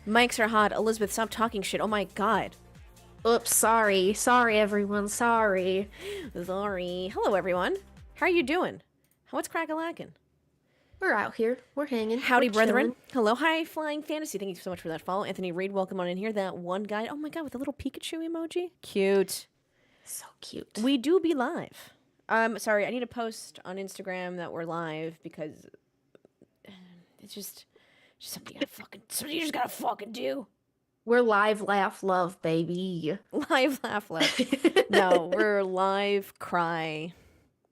Mics are hot. Elizabeth, stop talking shit. Oh my god. Oops, sorry. Sorry, everyone. Sorry. Sorry. Hello, everyone. How are you doing? What's crack-a-lackin'? We're out here. We're hanging. Howdy, We're brethren. chilling. Hello, High Flying Fantasy. Thank you so much for that follow. Anthony Reed, welcome on in here. That one guy. Oh my god, with the little Pikachu emoji. Cute. So cute. We do be live. Sorry, I need to post on Instagram that we're live because it's just something you just gotta fucking do. We're live, laugh, love, baby. Live, laugh, laugh. No, we're live, cry,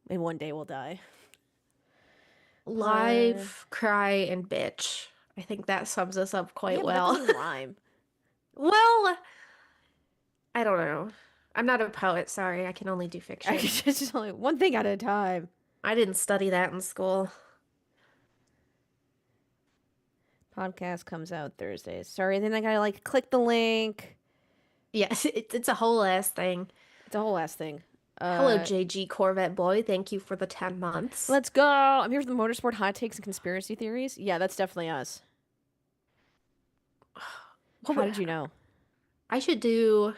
and one day we'll die. Live, cry, and bitch. I think that sums us up quite Yeah, well. but that doesn't rhyme. Well, I don't know. I'm not a poet, sorry. I can only do fiction. It's just only one thing at a time. I didn't study that in school. Podcast comes out Thursdays. Sorry, then I gotta click the link. Yes, it's a whole ass thing. It's a whole ass thing. Hello, JG Corvette Boy. Thank you for the 10 months. Let's go. I'm here for the motorsport hot takes and conspiracy theories. Yeah, that's definitely us. How did you know? I should do...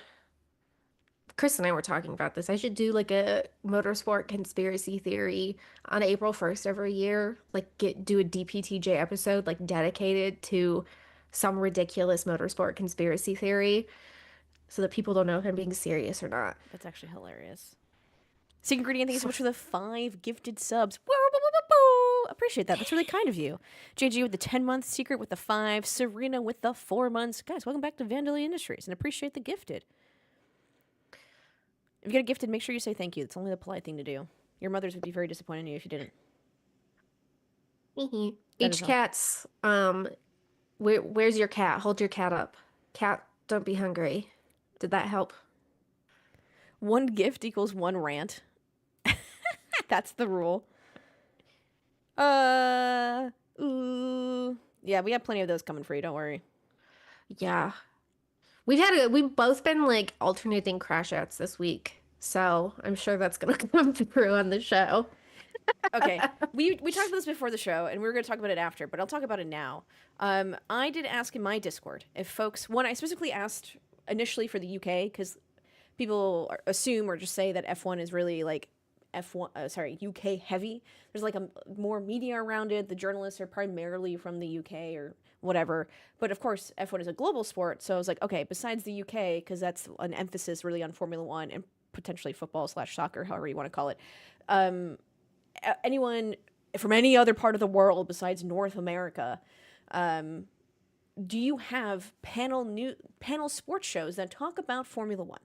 Chris and I were talking about this. I should do like a motorsport conspiracy theory on April 1st every year. Do a DPTJ episode dedicated to some ridiculous motorsport conspiracy theory so that people don't know if I'm being serious or not. That's actually hilarious. Secret Ingredient, thank you so much for the 5 gifted subs. Appreciate that. That's really kind of you. JG with the 10-month, Secret with the 5, Serena with the 4 months. Guys, welcome back to AshVandelay Industries and appreciate the gifted. If you get a gifted, make sure you say thank you. It's only the polite thing to do. Your mothers would be very disappointed in you if you didn't. Cat's, where's your cat? Hold your cat up. Cat, don't be hungry. Did that help? 1 gift equals 1 rant. That's the rule. Yeah, we have plenty of those coming for you. Don't worry. Yeah. We've both been alternating crash outs this week, so I'm sure that's gonna come through on the show. Okay, we talked about this before the show, and we were going to talk about it after, but I'll talk about it now. I did ask in my Discord if folks... I specifically asked initially for the UK, because people assume or just say that F1 is really UK heavy. There's a more media around it. The journalists are primarily from the UK or whatever. But of course, F1 is a global sport. So I was like, okay, besides the UK, because that's an emphasis really on Formula One and potentially football/soccer, however you want to call it. Anyone from any other part of the world besides North America, do you have panel sports shows that talk about Formula One?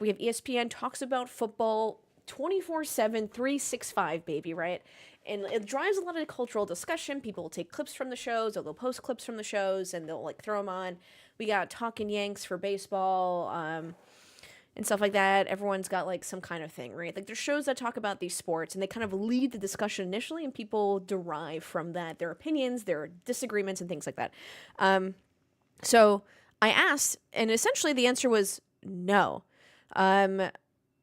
We have ESPN talks about football 24/7, 365, baby, right? And it drives a lot of cultural discussion. People will take clips from the shows, or they'll post clips from the shows, and they'll throw them on. We got Talkin' Yanks for baseball, and stuff like that. Everyone's got some kind of thing, right? There's shows that talk about these sports, and they kind of lead the discussion initially, and people derive from that their opinions, their disagreements, and things like that. So I asked, and essentially the answer was no.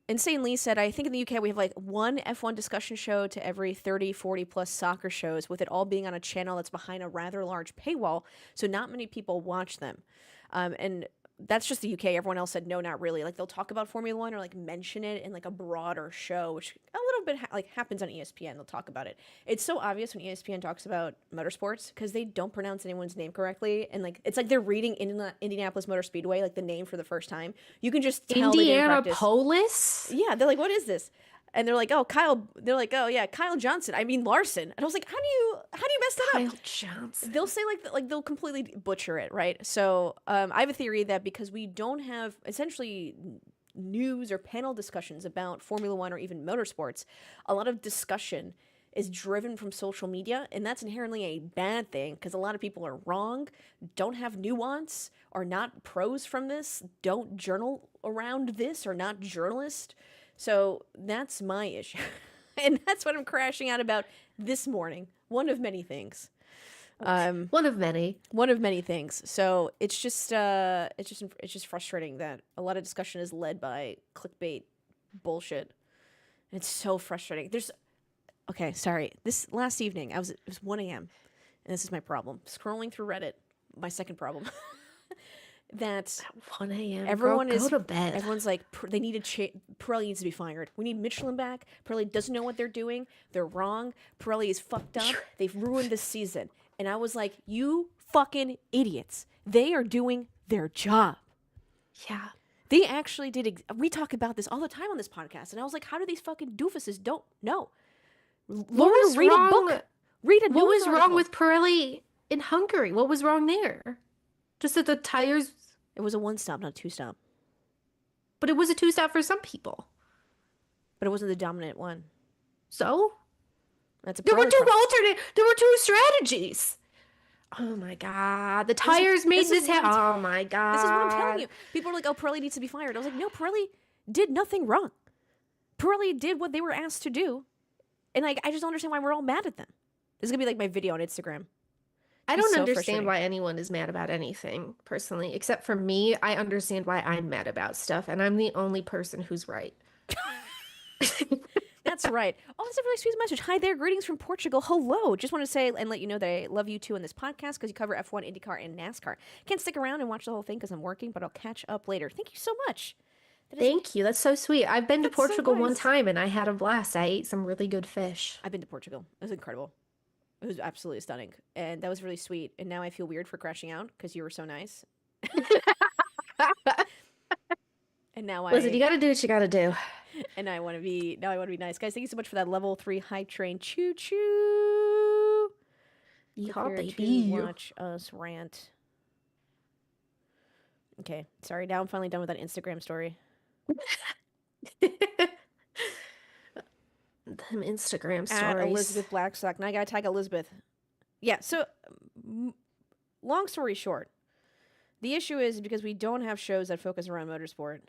Insane Lee said, I think in the UK we have 1 F1 discussion show to every 30, 40 plus soccer shows, with it all being on a channel that's behind a rather large paywall, so not many people watch them. And that's just the UK. Everyone else said no, not really. They'll talk about Formula One or mention it in a broader show, which a little bit happens on ESPN. They'll talk about it. It's so obvious when ESPN talks about motorsports because they don't pronounce anyone's name correctly, and it's like they're reading Indianapolis Motor Speedway, the name for the first time. You can just tell Indianapolis. Yeah, they're like, what is this? And they're like, oh, Kyle. They're like, oh yeah, Kyle Johnson. I mean Larson. And I was like, how do you mess that up? Kyle Johnson. They'll say they'll completely butcher it, right? So I have a theory that because we don't have essentially news or panel discussions about Formula One or even motorsports, a lot of discussion is driven from social media, and that's inherently a bad thing because a lot of people are wrong, don't have nuance, are not pros from this, don't journal around this, are not journalists. So that's my issue. And that's what I'm crashing out about this morning. One of many things. One of many. One of many things. So it's just frustrating that a lot of discussion is led by clickbait bullshit. And it's so frustrating. Okay, sorry. This last evening, it was 1 a.m. and this is my problem. Scrolling through Reddit, my second problem. That 1 a.m. everyone Girl, is go to bed. everyone's like they need to Pirelli needs to be fired. We need Michelin back. Pirelli doesn't know what they're doing. They're wrong. Pirelli is fucked up. They've ruined this season. And I was like, you fucking idiots. They are doing their job. Yeah. They actually did. We talk about this all the time on this podcast, and I was like, how do these fucking doofuses don't know? Learn to read a book. Read a news What was wrong article. with Pirelli in Hungary? What was wrong there? Just that the tires. It was a 1-stop, not a 2-stop. But it was a 2-stop for some people. But it wasn't the dominant one. So? That's a There were Pirelli two problem. There were two strategies. Oh my god. The tires made this happen. Oh my god. This is what I'm telling you. People are like, oh, Pirelli needs to be fired. I was like, no, Pirelli did nothing wrong. Pirelli did what they were asked to do. And like, I just don't understand why we're all mad at them. This is going to be like my video on Instagram. I don't so understand frustrating. why anyone is mad about anything, personally. Except for me, I understand why I'm mad about stuff. And I'm the only person who's right. That's right. Oh, that's a really sweet message. Hi there. Greetings from Portugal. Hello. Just want to say and let you know that I love you too in this podcast because you cover F1, IndyCar, and NASCAR. Can't stick around and watch the whole thing because I'm working, but I'll catch up later. Thank you so much. Thank you. That's so sweet. I've been to That's so Portugal one nice. time and I had a blast. I ate some really good fish. I've been to Portugal. It was incredible. It was absolutely stunning. And that was really sweet. And now I feel weird for crashing out because you were so nice. And now Listen, you gotta do what you gotta do. And I want to be nice. Guys, thank you so much for that level 3 hype train. Choo choo. Yeehaw, Prepare to baby. watch us rant. Okay, sorry. Now I'm finally done with that Instagram story. Them Instagram At stories. Elizabeth Blackstock. Now I gotta tag Elizabeth. Yeah, so long story short, the issue is because we don't have shows that focus around motorsport.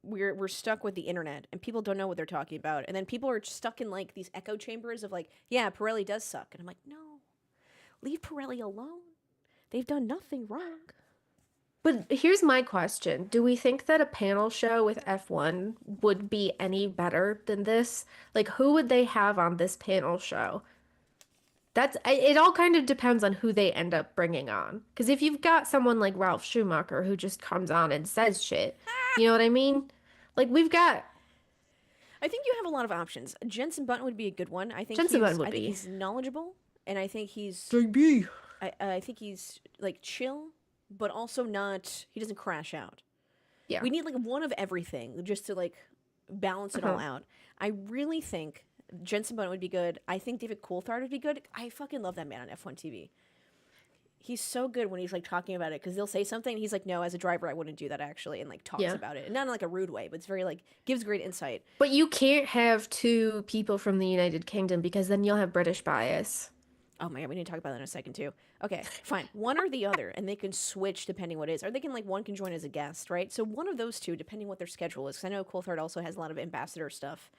We're stuck with the internet, and people don't know what they're talking about. And then people are stuck in like these echo chambers of like, yeah, Pirelli does suck. And I'm like, no, leave Pirelli alone. They've done nothing wrong. But here's my question. Do we think that a panel show with F1 would be any better than this? Like, who would they have on this panel show? It all kind of depends on who they end up bringing on. Because if you've got someone like Ralph Schumacher who just comes on and says shit, you know what I mean? Like, we've got... I think you have a lot of options. Jensen Button would be a good one. I think Jensen Button would I think be. he's knowledgeable, and I think he's JB. I think he's like chill, but also not. He doesn't crash out. Yeah. We need like one of everything just to like balance it all out. I really think Jensen Button would be good. I think David Coulthard would be good. I fucking love that man on F1 TV. He's so good when he's like talking about it because they'll say something and he's like, no, as a driver, I wouldn't do that actually, and like talks Yeah. about it. And not in like a rude way, but it's very like gives great insight. But you can't have two people from the United Kingdom because then you'll have British bias. Oh my god, we need to talk about that in a second too. Okay, fine. One or the other, and they can switch depending what it is. Or they can like one can join as a guest, right? So one of those two, depending what their schedule is. Because I know Coulthard also has a lot of ambassador stuff.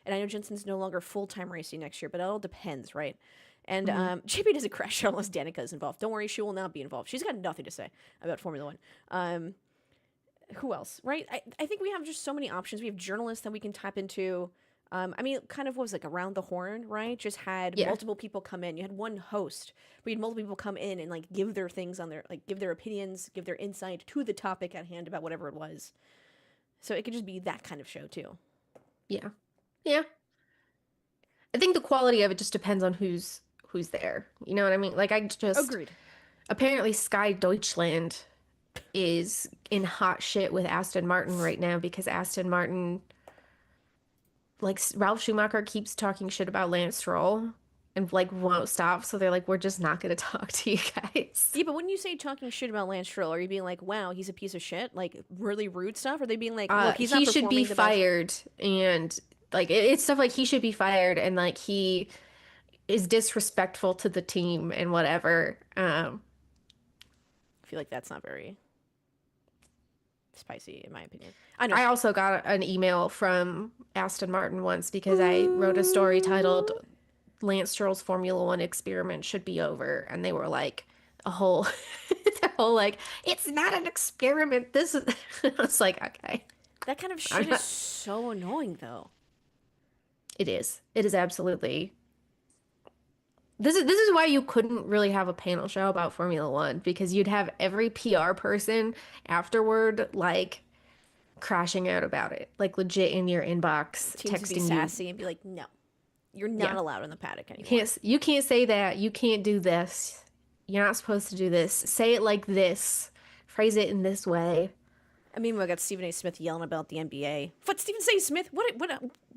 And I know Jensen's no longer full-time racing next year, but it all depends, right? And JP doesn't crash out unless Danica is involved. Don't worry, she will not be involved. She's got nothing to say about Formula One. Who else, right? I think we have just so many options. We have journalists that we can tap into. I mean, kind of what was like Around the Horn, right? Just had multiple people come in. You had one host, but you had multiple people come in and like give their things on their, like give their opinions, give their insight to the topic at hand about whatever it was. So it could just be that kind of show too. Yeah. Yeah. I think the quality of it just depends on who's there. You know what I mean? Like I just Agreed. Apparently Sky Deutschland is in hot shit with Aston Martin right now because Aston Martin, like Ralph Schumacher keeps talking shit about Lance Stroll and like won't stop. So they're like, we're just not going to talk to you guys. Yeah, but when you say talking shit about Lance Stroll, are you being like, wow, he's a piece of shit? Like really rude stuff? Or are they being like, look, he's not he should be performing the best? fired and like it's stuff like he should be fired and like he is disrespectful to the team and whatever. I feel like that's not very spicy, in my opinion. I know. I also got an email from Aston Martin once because I wrote a story titled Lance Stroll's Formula One experiment should be over. And they were like, the whole like, it's not an experiment. This is, I was like, okay. That kind of shit is so annoying, though. It is. It is absolutely This is why you couldn't really have a panel show about Formula One because you'd have every PR person afterward like crashing out about it, like legit in your inbox, Teams would be texting you. sassy and be like, no, you're not Yeah, allowed in the paddock you anymore. can't say that. You can't do this. You're not supposed to do this. Say it like this. Phrase it in this way. I mean, we got Stephen A. Smith yelling about the NBA. What, Stephen A. Smith? What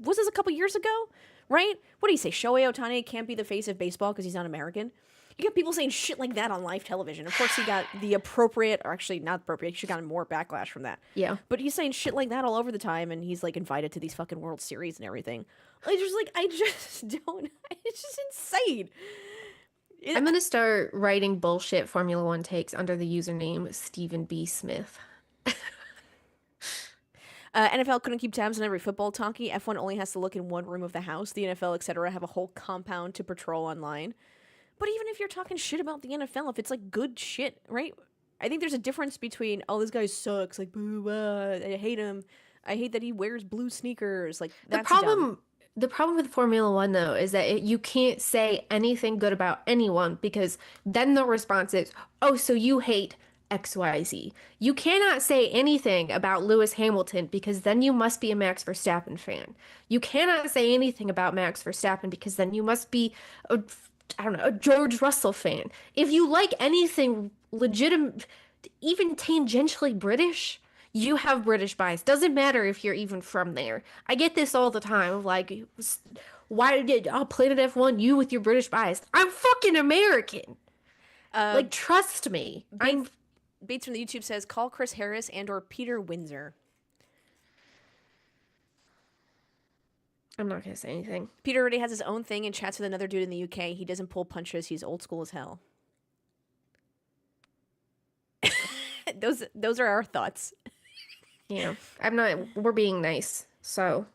was this a couple years ago? Right? What do you say? Shohei Ohtani can't be the face of baseball because he's not American? You got people saying shit like that on live television. Of course, he got the appropriate, or actually not appropriate, he should have gotten more backlash from that. Yeah. But he's saying shit like that all over the time, and he's like invited to these fucking World Series and everything. I just don't, it's just insane. I'm gonna start writing bullshit Formula One takes under the username Stephen B. Smith. NFL couldn't keep tabs on every football talkie. F1 only has to look in one room of the house. The NFL, etc., have a whole compound to patrol online. But even if you're talking shit about the NFL, if it's like good shit, right? I think there's a difference between, oh, this guy sucks, like, boo, I hate him. I hate that he wears blue sneakers. Like, The that's problem, dumb. the problem with Formula One though is that you can't say anything good about anyone because then the response is, "Oh, so you hate XYZ." You cannot say anything about Lewis Hamilton because then you must be a Max Verstappen fan. You cannot say anything about Max Verstappen because then you must be a, I don't know, a George Russell fan. If you like anything legitimate, even tangentially British, you have British bias. Doesn't matter if you're even from there. I get this all the time of like, why did Planet F1, you with your British bias? I'm fucking American. Uh, Like, trust me. Bates from the YouTube says, call Chris Harris and or Peter Windsor. I'm not gonna say anything. Peter already has his own thing and chats with another dude in the UK. He doesn't pull punches. He's old school as hell. Those are our thoughts. Yeah, I'm not. We're being nice. So,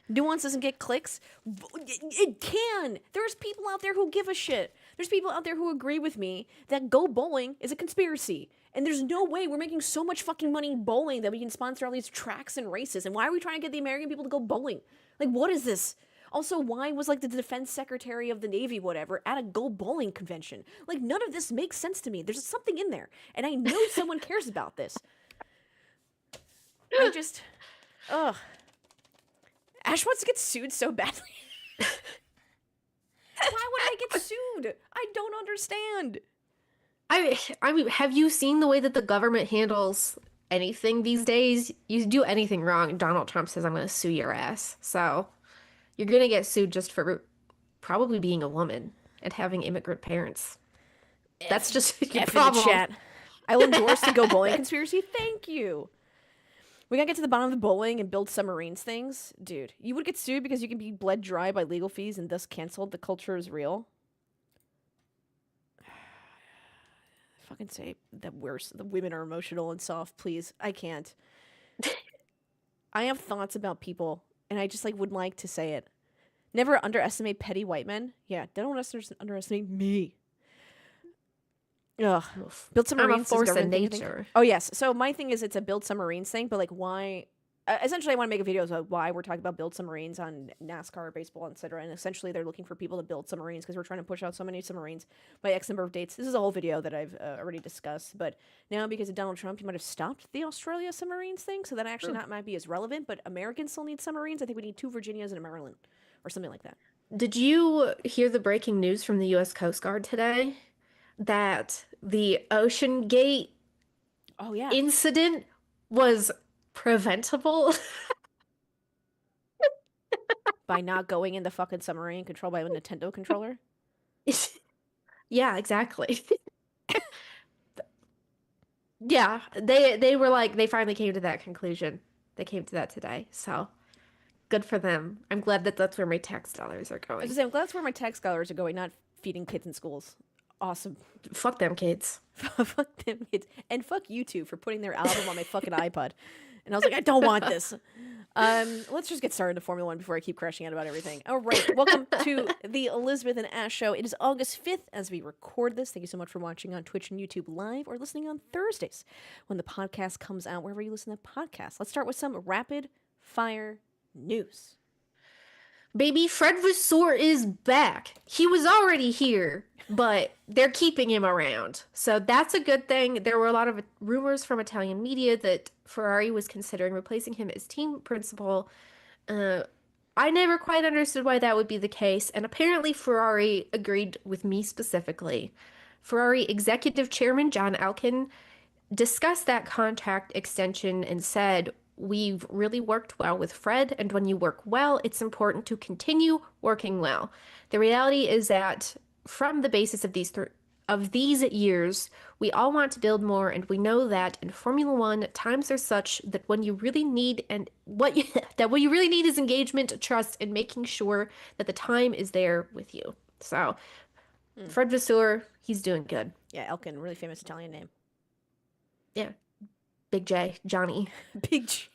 Nuance doesn't get clicks. It can. There's people out there who give a shit. There's people out there who agree with me that go bowling is a conspiracy. And there's no way we're making so much fucking money bowling that we can sponsor all these tracks and races. And why are we trying to get the American people to go bowling? Like, what is this? Also, why was like the defense secretary of the Navy, whatever, at a go bowling convention? Like, none of this makes sense to me. There's something in there. And I know someone cares about this. I just, ugh. Ash wants to get sued so badly. Why would I get sued? I don't understand. I mean, have you seen the way that the government handles anything these days? You do anything wrong, Donald Trump says, "I'm going to sue your ass." So, you're going to get sued just for probably being a woman and having immigrant parents. That's just your F in the problem. chat. I'll endorse the go bowling conspiracy. Thank you. We gotta get to the bottom of the bowling and build submarines things. Dude, you would get sued because you can be bled dry by legal fees and thus canceled. The culture is real. Fucking say that the women are emotional and soft, please. I can't. I have thoughts about people, and I just like would like to say it. Never underestimate petty white men. Yeah, don't underestimate me. Ugh. Build I'm a submarines is force of government thing, I think. nature. Oh yes. So my thing is it's a build submarines thing, but like why? Essentially, I want to make a video about why we're talking about build submarines on NASCAR, baseball, etc. And essentially, they're looking for people to build submarines because we're trying to push out so many submarines by X number of dates. This is a whole video that I've already discussed, but now because of Donald Trump, he might have stopped the Australia submarines thing, so that actually not might be as relevant. But Americans still need submarines. I think we need 2 Virginias and a Maryland, or something like that. Did you hear the breaking news from the U.S. Coast Guard today that the Ocean Gate Oh yeah. incident was preventable? By not going in the fucking submarine controlled by a Nintendo controller. Yeah, exactly. Yeah, they were like they finally came to that conclusion. They came to that today. So, good for them. I'm glad that that's where my tax dollars are I was going. just saying, I'm glad that's where my tax dollars are going, not feeding kids in schools. Awesome. Fuck them kids. Fuck them kids. And fuck you two for putting their album on my fucking iPod. And I was like, I don't want this. Let's just get started to Formula One before I keep crashing out about everything. All right. Welcome to the Elizabeth and Ash Show. It is August 5th as we record this. Thank you so much for watching on Twitch and YouTube live or listening on Thursdays when the podcast comes out, wherever you listen to podcasts. Let's start with some rapid fire news. Baby, Fred Vasseur is back. He was already here, but they're keeping him around. So that's a good thing. There were a lot of rumors from Italian media that Ferrari was considering replacing him as team principal. Uh, I never quite understood why that would be the case, and apparently Ferrari agreed with me specifically. Ferrari executive chairman John Elkann discussed that contract extension and said, "We've really worked well with Fred, and when you work well, it's important to continue working well." The reality is that from the basis of these years, we all want to build more, and we know that in Formula One, times are such that when you really need and what you, that what you really need is engagement, trust, and making sure that the time is there with you. So, Fred Vasseur, he's doing good. Yeah, Elkann, really famous Italian name. Yeah. Big J, Johnny. Big J.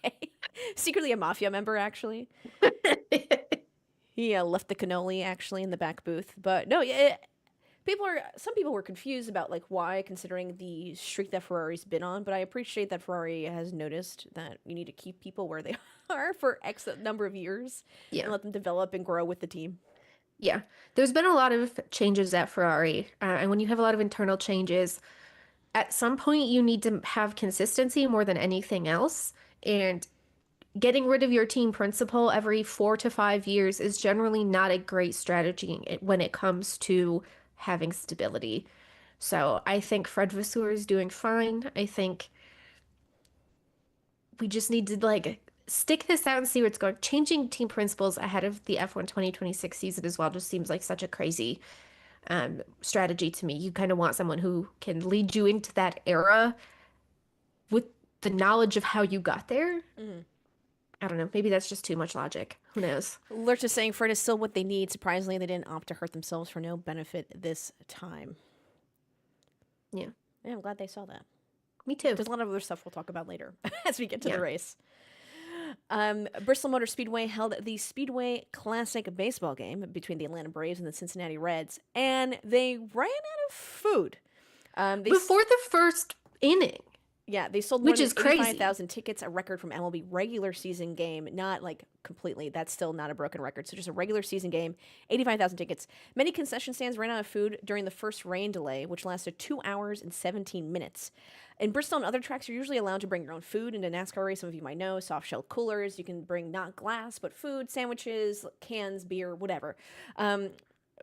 Secretly a mafia member, actually. He left the cannoli, actually, in the back booth. But no, some people were confused about like why, considering the streak that Ferrari's been on. But I appreciate that Ferrari has noticed that you need to keep people where they are for X number of years and let them develop and grow with the team. Yeah, there's been a lot of changes at Ferrari. And when you have a lot of internal changes, at some point you need to have consistency more than anything else. And getting rid of your team principal every 4 to 5 years is generally not a great strategy when it comes to having stability. So I think Fred Vasseur is doing fine. I think we just need to like stick this out and see where it's going. Changing team principals ahead of the F1 2026 season as well just seems like such a crazy strategy to me. You kind of want someone who can lead you into that era with the knowledge of how you got there. I don't know. Maybe that's just too much logic. Who knows? Lurch is saying Fred is still what they need. Surprisingly, they didn't opt to hurt themselves for no benefit this time. Yeah. Yeah, I'm glad they saw that. Me too. There's a lot of other stuff we'll talk about later as we get to the race. Bristol Motor Speedway held the Speedway Classic baseball game between the Atlanta Braves and the Cincinnati Reds, and they ran out of food. Before the first inning. Yeah, they sold more Which than is crazy. 85,000 tickets, a record from MLB regular season game. Not like completely, that's still not a broken record. So just a regular season game, 85,000 tickets. Many concession stands ran out of food during the first rain delay, which lasted 2 hours and 17 minutes. In Bristol and other tracks, you're usually allowed to bring your own food into NASCAR race. Some of you might know, soft shell coolers. You can bring not glass, but food, sandwiches, cans, beer, whatever.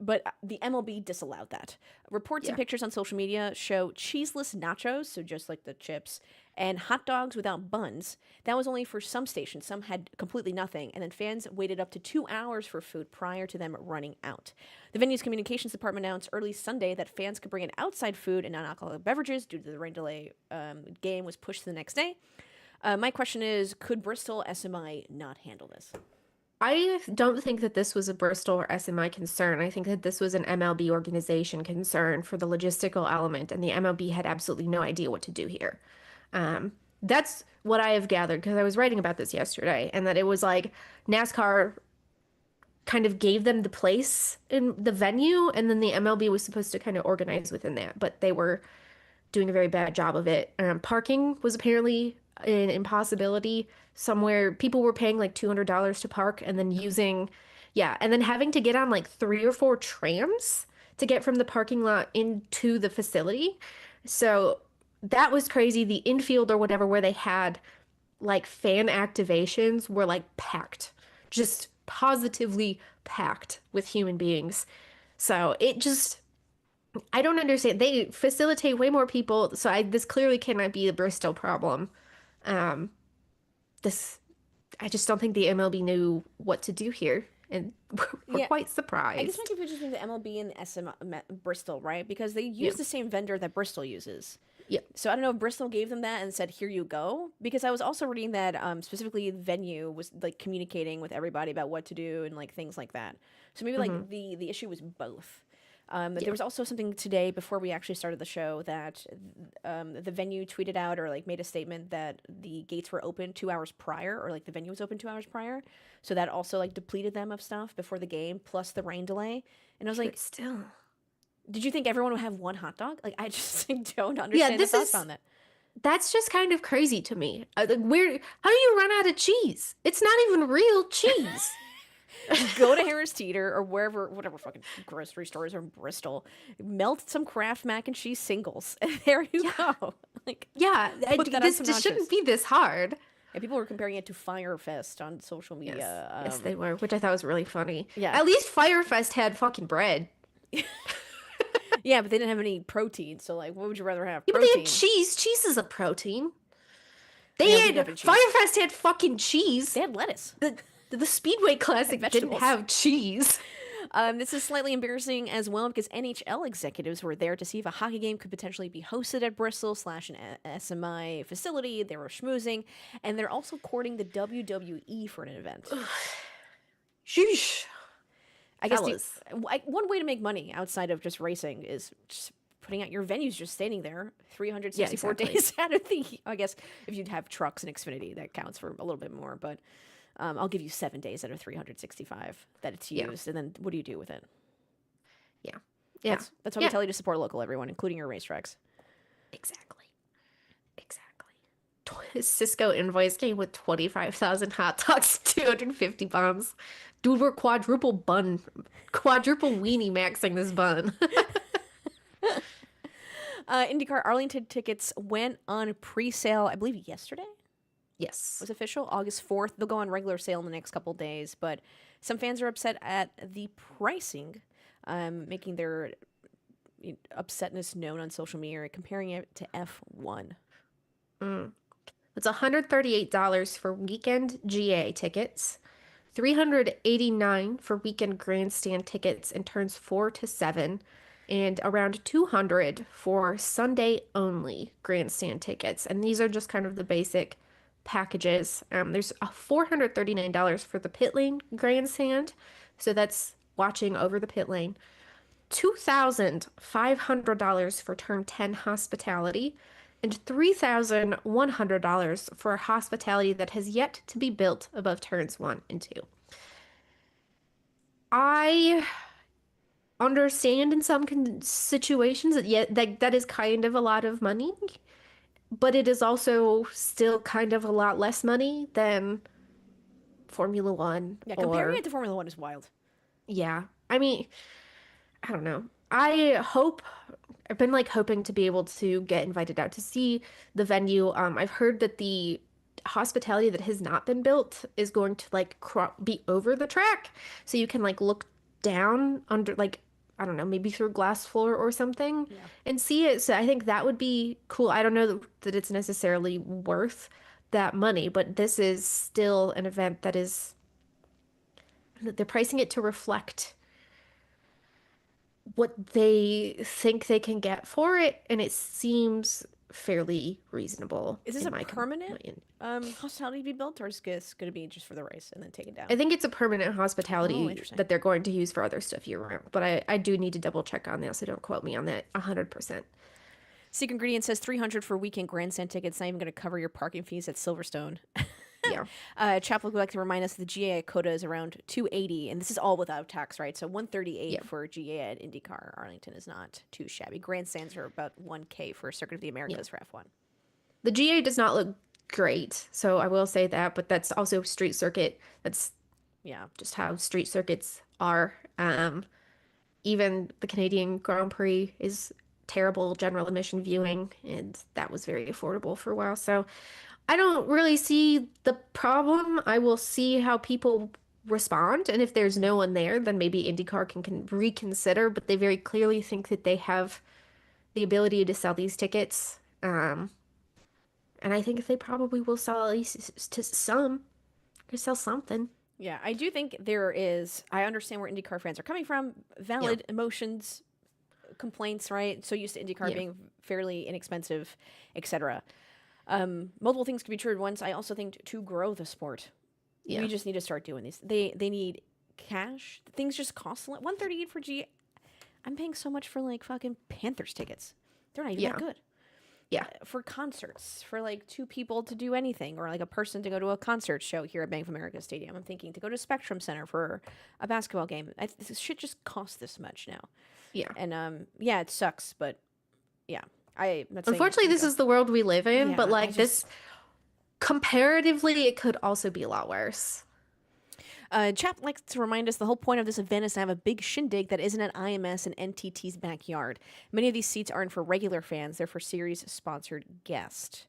But the MLB disallowed that. Reports and pictures on social media show cheeseless nachos, so just like the chips, and hot dogs without buns. That was only for some stations. Some had completely nothing, and then fans waited up to 2 hours for food prior to them running out. The venue's communications department announced early Sunday that fans could bring in outside food and non-alcoholic beverages due to the rain delay. Game was pushed to the next day. My question is, could Bristol SMI not handle this? I don't think that this was a Bristol or SMI concern. I think that this was an MLB organization concern for the logistical element, and the MLB had absolutely no idea what to do here. That's what I have gathered because I was writing about this yesterday, and that it was like NASCAR kind of gave them the place in the venue, and then the MLB was supposed to kind of organize within that, but they were doing a very bad job of it. Parking was apparently an impossibility. Somewhere people were paying like $200 to park and then and then having to get on like 3 or 4 trams to get from the parking lot into the facility. So that was crazy. The infield or whatever where they had like fan activations were like packed, just positively packed with human beings. So I don't understand. They facilitate way more people. So this clearly cannot be a Bristol problem. I just don't think the MLB knew what to do here, and we're quite surprised. I guess my confusion between the MLB and the Bristol, right? Because they use the same vendor that Bristol uses. Yeah. So I don't know if Bristol gave them that and said, "Here you go." Because I was also reading that specifically the venue was like communicating with everybody about what to do and like things like that. So maybe like the issue was both. There was also something today before we actually started the show that the venue tweeted out or like made a statement that the gates were open 2 hours prior, or like the venue was open 2 hours prior. So that also like depleted them of stuff before the game, plus the rain delay. And I was like, still, did you think everyone would have one hot dog? Like, I just like, don't understand the thoughts on that. That's just kind of crazy to me. How do you run out of cheese? It's not even real cheese. Go to Harris Teeter or wherever, whatever fucking grocery stores are in Bristol. Melt some Kraft mac and cheese singles, and there you Yeah. go. Like, Yeah, put that on some this shouldn't nachos. be this hard. And people were comparing it to Firefest on social Yes, media. yes, they were, which I thought was really funny. Yeah. At least Firefest had fucking bread. Yeah, but they didn't have any protein. So, like, what would you rather have? Yeah, but they Protein. had cheese. Cheese is a protein. They Yeah, we had have cheese. Firefest had fucking cheese. They had lettuce. The Speedway Classic didn't vegetables. have cheese. This is slightly embarrassing as well because NHL executives were there to see if a hockey game could potentially be hosted at Bristol / an SMI facility. They were schmoozing, and they're also courting the WWE for an event. Sheesh. I guess Fellas. one way to make money outside of just racing is just putting out your venues, just standing there 364 exactly. days out of the. I guess if you'd have trucks and Xfinity, that counts for a little bit more, but. I'll give you 7 days out of 365 that it's used, and then what do you do with it? Yeah. Yeah. That's why we tell you to support local, everyone, including your racetracks. Exactly. Cisco invoice came with 25,000 hot dogs, 250 buns. Dude, we're quadruple weenie maxing this bun. IndyCar Arlington tickets went on pre-sale, I believe, yesterday. Yes. Was official August 4th. They'll go on regular sale in the next couple days, but some fans are upset at the pricing, making their upsetness known on social media, comparing it to F1. It's $138 for weekend GA tickets, $389 for weekend grandstand tickets in turns 4 to 7, and around $200 for Sunday only grandstand tickets. And these are just kind of the basic packages. There's $439 for the pit lane grandstand, so that's watching over the pit lane. $2,500 for turn 10 hospitality, and $3,100 for hospitality that has yet to be built above turns 1 and 2. I understand in some situations that is kind of a lot of money. But it is also still kind of a lot less money than Formula One. Yeah, comparing it to Formula One is wild. Yeah. I mean, I don't know. I've been like hoping to be able to get invited out to see the venue. I've heard that the hospitality that has not been built is going to like be over the track. So you can like look down under like, I don't know, maybe through a glass floor or something and see it. So I think that would be cool. I don't know that it's necessarily worth that money, but this is still an event that is, they're pricing it to reflect what they think they can get for it, and it seems fairly reasonable. Is this a permanent hospitality to be built, or is this going to be just for the race and then take it down? I think it's a permanent hospitality that they're going to use for other stuff year round, but I do need to double check on that, so don't quote me on that 100%. Secret Ingredient says $300 for weekend grandstand tickets. Not even going to cover your parking fees at Silverstone. Yeah. Chapel would like to remind us the GA quota is around $280, and this is all without tax, right? So $138 for GA at IndyCar Arlington is not too shabby. Grandstands are about $1K for Circuit of the Americas for F1. The GA does not look great, so I will say that, but that's also street circuit. That's just how street circuits are. Even the Canadian Grand Prix is terrible general admission viewing, and that was very affordable for a while. So I don't really see the problem. I will see how people respond, and if there's no one there, then maybe IndyCar can reconsider, but they very clearly think that they have the ability to sell these tickets. And I think they probably will sell at least to some, or sell something. Yeah, I do think there is, I understand where IndyCar fans are coming from. Valid emotions, complaints, right? So used to IndyCar being fairly inexpensive, etc. Multiple things can be true at once. I also think to grow the sport, we just need to start doing these. They need cash. Things just cost a lot. $138 for G. I'm paying so much for like fucking Panthers tickets. They're not even that good. Yeah. For concerts, for like 2 people to do anything, or like a person to go to a concert show here at Bank of America Stadium. I'm thinking to go to Spectrum Center for a basketball game. This shit just costs this much now. Yeah. And it sucks, but yeah. Unfortunately, this is the world we live in, but like this, comparatively, it could also be a lot worse. Chap likes to remind us the whole point of this event is to have a big shindig that isn't at IMS and NTT's backyard. Many of these seats aren't for regular fans; they're for series-sponsored guests.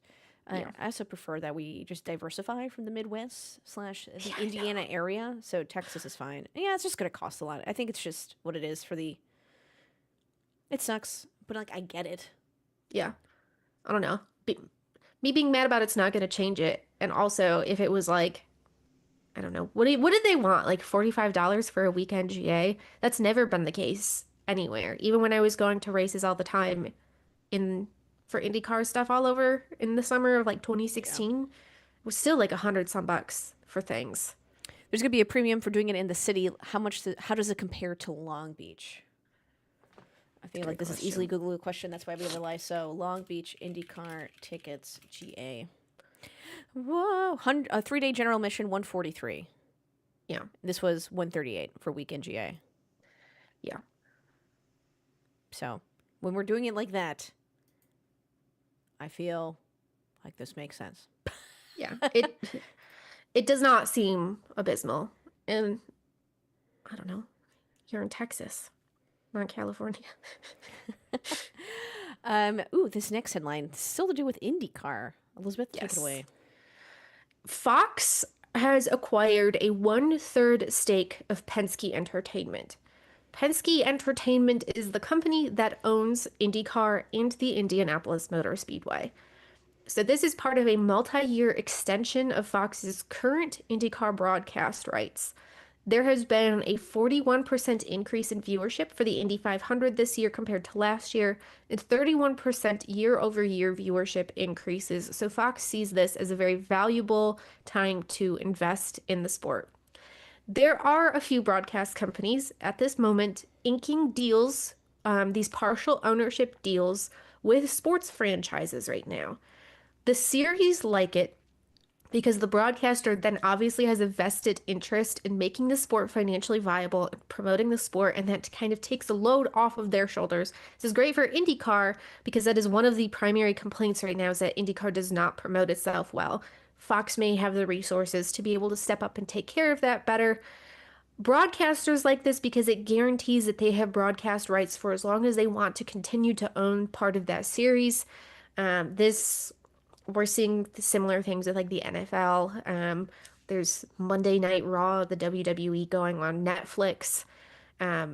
Yeah. I also prefer that we just diversify from the Midwest / the Indiana area. So Texas is fine. Yeah, it's just going to cost a lot. I think it's just what it is for the. It sucks, but like I get it. Yeah. I don't know. Me being mad about it's not going to change it. And also, if it was like, I don't know, what did they want? Like $45 for a weekend GA? That's never been the case anywhere. Even when I was going to races all the time for IndyCar stuff all over in the summer of like 2016, it was still like $100 for things. There's going to be a premium for doing it in the city. How does it compare to Long Beach? I feel like this is easily Google question. That's why we rely. So Long Beach IndyCar tickets GA. Whoa, 3-day general admission 143. Yeah. This was 138 for weekend GA. Yeah. So when we're doing it like that, I feel like this makes sense. Yeah. It does not seem abysmal. And I don't know. You're in Texas, not California. This next headline, still to do with IndyCar. Elizabeth, take it away. Fox has acquired a 1/3 stake of Penske Entertainment. Penske Entertainment is the company that owns IndyCar and the Indianapolis Motor Speedway. So this is part of a multi-year extension of Fox's current IndyCar broadcast rights. There has been a 41% increase in viewership for the Indy 500 this year compared to last year, and 31% year-over-year viewership increases. So Fox sees this as a very valuable time to invest in the sport. There are a few broadcast companies at this moment inking deals, these partial ownership deals with sports franchises right now. The series like it because the broadcaster then obviously has a vested interest in making the sport financially viable and promoting the sport, and that kind of takes the load off of their shoulders. This is great for IndyCar because that is one of the primary complaints right now is that IndyCar does not promote itself well. Fox may have the resources to be able to step up and take care of that better. Broadcasters like this because it guarantees that they have broadcast rights for as long as they want to continue to own part of that series. We're seeing similar things with like the NFL. There's Monday Night Raw, the WWE going on Netflix. I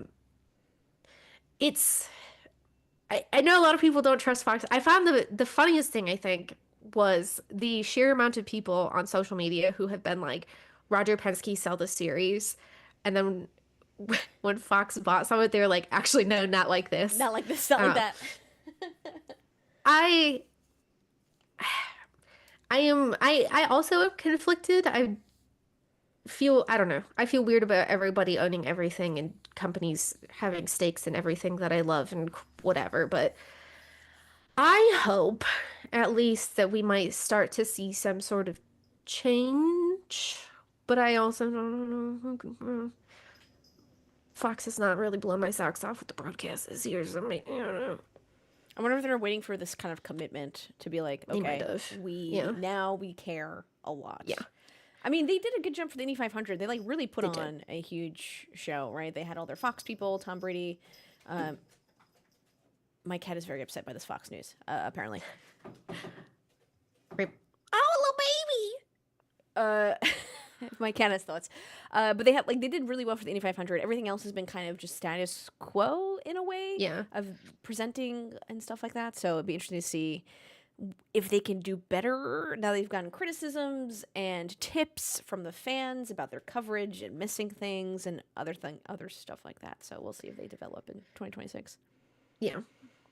know a lot of people don't trust Fox. I found the funniest thing, I think, was the sheer amount of people on social media who have been like, Roger Penske sell the series. And then when Fox bought some of it, they were like, actually, no, not like this. Not like this, not like that. I also am conflicted. I don't know. I feel weird about everybody owning everything and companies having stakes in everything that I love and whatever, but I hope at least that we might start to see some sort of change, but I also don't know. Fox has not really blown my socks off with the broadcast this year, so I don't know. I wonder if they're waiting for this kind of commitment to be like, okay, now we care a lot. Yeah. I mean, they did a good job for the Indy 500. They like really put on a huge show, right? They had all their Fox people, Tom Brady. My cat is very upset by this Fox News, apparently. Oh, little baby! My cat has thoughts. But they did really well for the Indy 500. Everything else has been kind of just status quo in a way of presenting and stuff like that. So it'd be interesting to see if they can do better now they've gotten criticisms and tips from the fans about their coverage and missing things and other stuff like that. So we'll see if they develop in 2026. Yeah.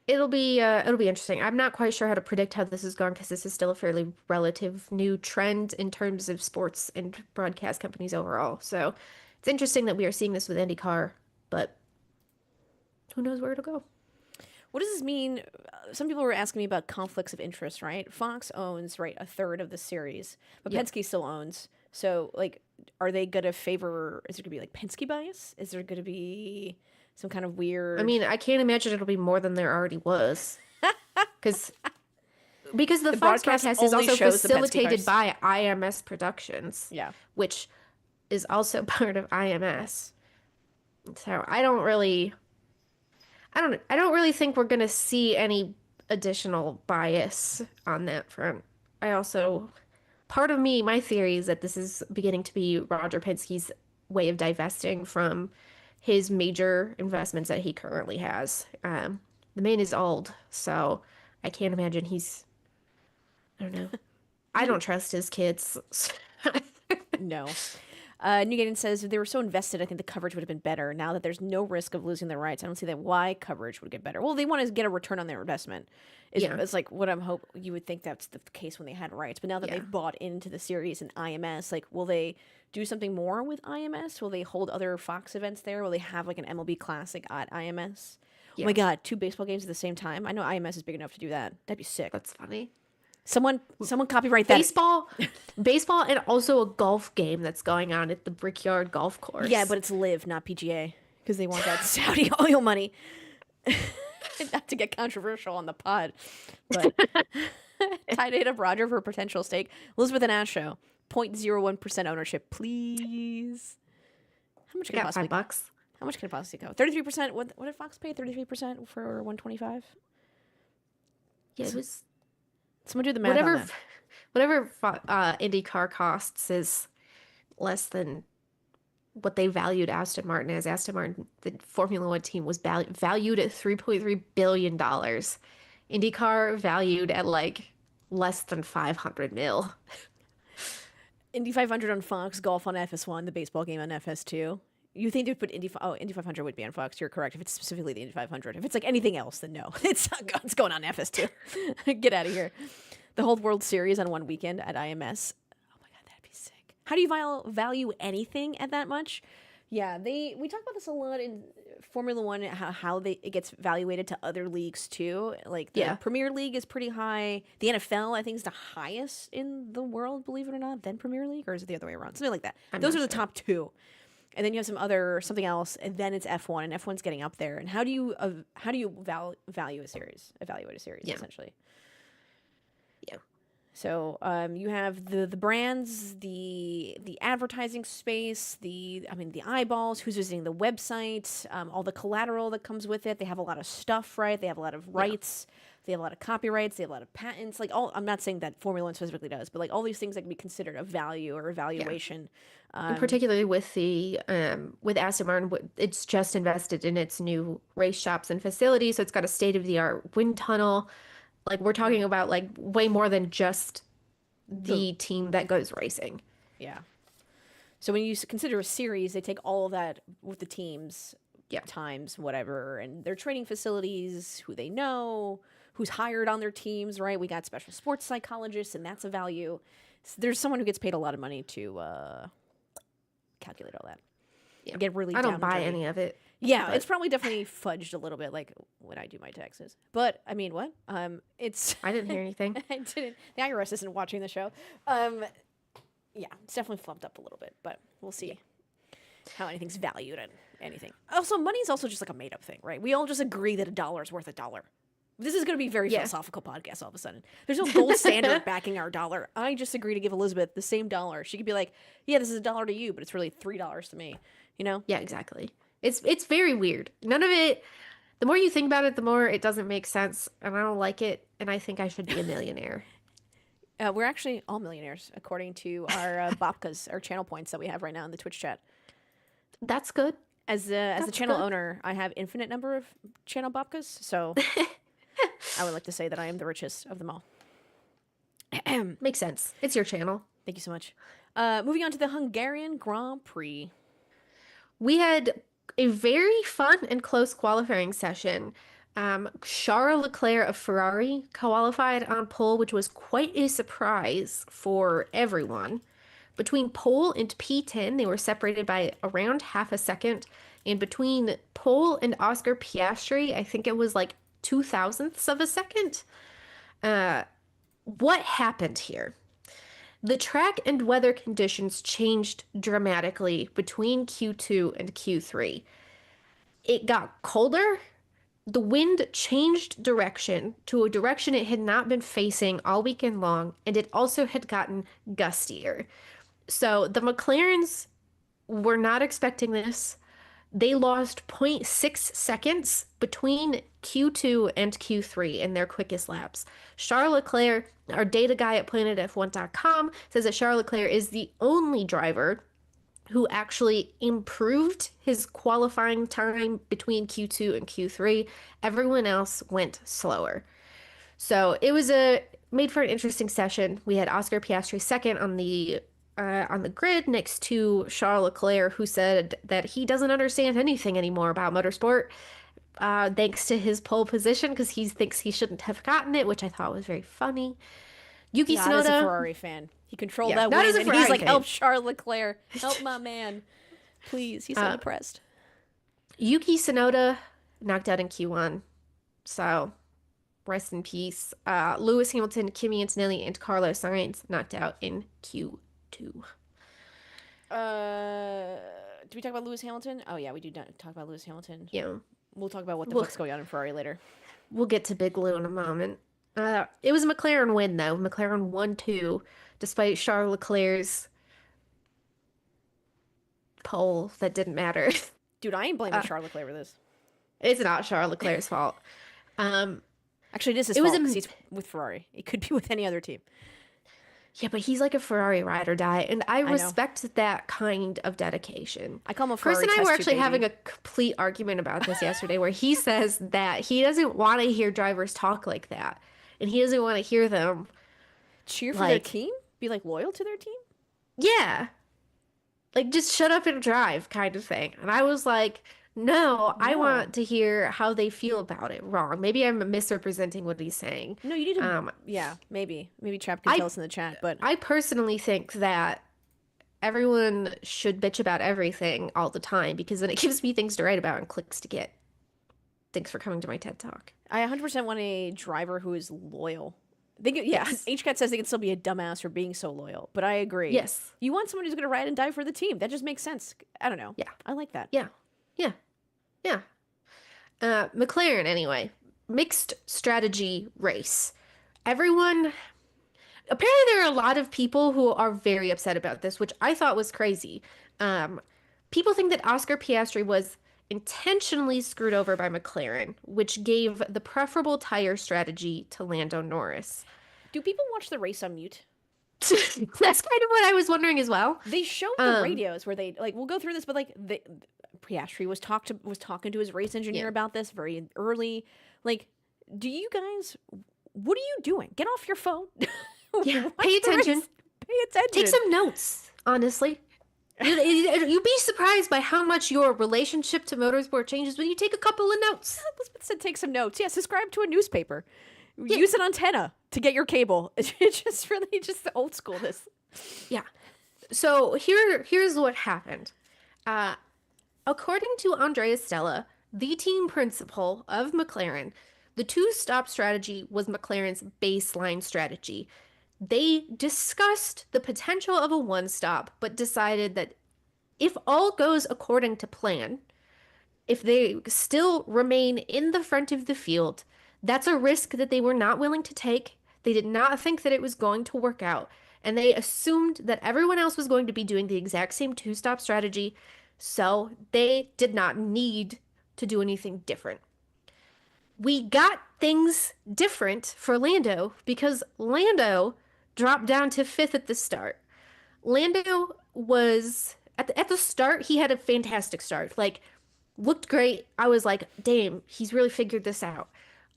It'll be interesting. I'm not quite sure how to predict how this is going because this is still a fairly relative new trend in terms of sports and broadcast companies overall. So it's interesting that we are seeing this with IndyCar, but who knows where it'll go. What does this mean? Some people were asking me about conflicts of interest, right? Fox owns, right, a third of the series, but Penske still owns. So, like, are they going to favor, is there going to be, like, Penske bias? Is there going to be some kind of weird... I mean, I can't imagine it'll be more than there already was. Because the Fox broadcast is also facilitated by IMS Productions. Yeah. Which is also part of IMS. So I don't really think we're gonna see any additional bias on that front. I also part of me, my theory is that this is beginning to be Roger Penske's way of divesting from his major investments that he currently has. The man is old, so I can't imagine I don't know. I don't trust his kids. No. New Gaiden says if they were so invested, I think the coverage would have been better. Now that there's no risk of losing their rights, I don't see that why coverage would get better. Well, they want to get a return on their investment. It's like what you would think that's the case when they had rights. But now that they've bought into the series and IMS, like, will they do something more with IMS? Will they hold other Fox events there? Will they have like an MLB Classic at IMS? Yeah. Oh my God, 2 baseball games at the same time. I know IMS is big enough to do that. That'd be sick. That's funny. Someone copyright that. Baseball, and also a golf game that's going on at the Brickyard Golf Course. Yeah, but it's live, not PGA, because they want that Saudi oil money. Not to get controversial on the pod, but tied it up Roger for a potential stake. Elizabeth and Ash show, 0.01% ownership, please. How much can it possibly $5? How much can it possibly go? 33%. What did Fox pay? 33% for 125. Yeah, it was. Someone do the math on that. Whatever IndyCar costs is less than what they valued Aston Martin as. Aston Martin, the Formula One team, was valued at $3.3 billion. IndyCar valued at like less than 500 mil. Indy 500 on Fox, golf on FS1, the baseball game on FS2. You think they'd put Indy 500 would be on Fox. You're correct. If it's specifically the Indy 500. If it's like anything else, then no. It's going on FS2. Get out of here. The whole World Series on one weekend at IMS. Oh my God, that'd be sick. How do you value anything at that much? Yeah, we talk about this a lot in Formula One, how it gets valuated to other leagues too. Like the Premier League is pretty high. The NFL, I think, is the highest in the world, believe it or not, than Premier League, or is it the other way around? Something like that. Those are the top 2. And then you have something else, and then it's F1, and F1's getting up there. And how do you value a series? Evaluate a series, essentially. Yeah. So you have the brands, the advertising space, the eyeballs, who's visiting the website, all the collateral that comes with it. They have a lot of stuff, right? They have a lot of rights. Yeah. They have a lot of copyrights. They have a lot of patents. Like I'm not saying that Formula One specifically does, but like all these things that can be considered a value or evaluation. Yeah. And particularly with with Aston Martin, it's just invested in its new race shops and facilities. So it's got a state-of-the-art wind tunnel. Like we're talking about like way more than just the team that goes racing. Yeah. So when you consider a series, they take all of that with the teams, times, whatever, and their training facilities, who they know, who's hired on their teams, right? We got special sports psychologists, and that's a value. So there's someone who gets paid a lot of money to calculate all that. Yeah. Get really. I don't buy any of it. Yeah, it's probably definitely fudged a little bit, like when I do my taxes. But I mean, what? It's. I didn't hear anything. I didn't. The IRS isn't watching the show. Yeah, it's definitely flumped up a little bit, but we'll see how anything's valued and anything. Also, money's also just like a made-up thing, right? We all just agree that $1 is worth $1. This is going to be a very philosophical podcast all of a sudden. There's no gold standard backing our dollar. I just agree to give Elizabeth the same $1. She could be like, yeah, this is $1 to you, but it's really $3 to me, you know? Yeah, exactly. It's very weird. None of it, the more you think about it, the more it doesn't make sense, and I don't like it, and I think I should be a millionaire. We're actually all millionaires, according to our Bopkas, our channel points that we have right now in the Twitch chat. That's good. As the channel owner, I have infinite number of channel Bopkas, so I would like to say that I am the richest of them all. Makes sense. It's your channel. Thank you so much. Moving on to the Hungarian Grand Prix. We had a very fun and close qualifying session. Charles Leclerc of Ferrari qualified on pole, which was quite a surprise for everyone. Between pole and P10, they were separated by around half a second. And between pole and Oscar Piastri, I think it was like 0.02 of a second. What happened here? The track and weather conditions changed dramatically between Q2 and Q3. It got colder. The wind changed direction to a direction it had not been facing all weekend long, and it also had gotten gustier. So the McLarens were not expecting this. They lost zero point 0.6 seconds between Q2 and Q3 in their quickest laps. Charles Leclerc, our data guy at planetf1.com, says that Charles Leclerc is the only driver who actually improved his qualifying time between Q2 and Q3. Everyone else went slower. So it was a made for an interesting session. We had Oscar Piastri second on the grid next to Charles Leclerc, who said that he doesn't understand anything anymore about motorsport, thanks to his pole position, because he thinks he shouldn't have gotten it, which I thought was very funny. Yuki Not as a Tsunoda, Ferrari fan. He controlled yeah, that not as win, a and he's Ferrari like, fan. help Charles Leclerc. Help my man. Please. He's so depressed. Yuki Tsunoda knocked out in Q1, so rest in peace. Lewis Hamilton, Kimi Antonelli, and Carlos Sainz knocked out in Q2. Do we talk about Lewis Hamilton? Oh, yeah, we do talk about Lewis Hamilton. Yeah, We'll talk about what the we'll, fuck's going on in Ferrari later. we'll get to Big Lou in a moment. It was a McLaren win, though. McLaren won 2, despite Charles Leclerc's pole that didn't matter. Dude, I ain't blaming Charles Leclerc for this. It's not Charles Leclerc's fault. Actually, it is his fault because he's with Ferrari. It could be with any other team. Yeah, but he's like a Ferrari ride or die, and I know. respect that kind of dedication. I call him a Chris Ferrari and I test were tube actually baby. having a complete argument about this yesterday, where he says that he doesn't want to hear drivers talk like that, and he doesn't want to hear them cheer for their team? Be like loyal to their team? yeah, like just shut up and drive kind of thing. And I was like, no, I want to hear how they feel about it. Wrong. Maybe I'm misrepresenting what he's saying. No, you need to. Yeah, maybe. Maybe Chap can tell us in the chat. But I personally think that everyone should bitch about everything all the time, because then it gives me things to write about and clicks to get. Thanks for coming to my TED Talk. I 100% want a driver who is loyal. Yes. HCAT says they can still be a dumbass for being so loyal, but I agree. Yes. You want someone who's going to ride and die for the team. That just makes sense. I don't know. Yeah. I like that. Yeah. Yeah. Yeah. McLaren, anyway. Mixed strategy race. Everyone. Apparently, there are a lot of people who are very upset about this, which I thought was crazy. People think that Oscar Piastri was intentionally screwed over by McLaren, which gave the preferable tire strategy to Lando Norris. Do people watch the race on mute? That's kind of what I was wondering as well. They showed the radios where they we'll go through this, but Piastri was talking to his race engineer about this very early. Like, do you guys? What are you doing? Get off your phone. Yeah, pay attention. Pay attention. Take some notes. Honestly, you'd be surprised by how much your relationship to motorsport changes when you take a couple of notes. Elizabeth said, "Take some notes." Yeah, subscribe to a newspaper. Yeah. Use an antenna to get your cable. It's just really just the old school this. Yeah. So here's what happened. According to Andrea Stella, the team principal of McLaren, the two-stop strategy was McLaren's baseline strategy. They discussed the potential of a one-stop, but decided that if all goes according to plan, if they still remain in the front of the field, that's a risk that they were not willing to take. They did not think that it was going to work out. And they assumed that everyone else was going to be doing the exact same two-stop strategy. So they did not need to do anything different. We got things different for Lando because Lando dropped down to 5th at the start. Lando was, at the start, he had a fantastic start. Like, looked great. I was like, damn, he's really figured this out.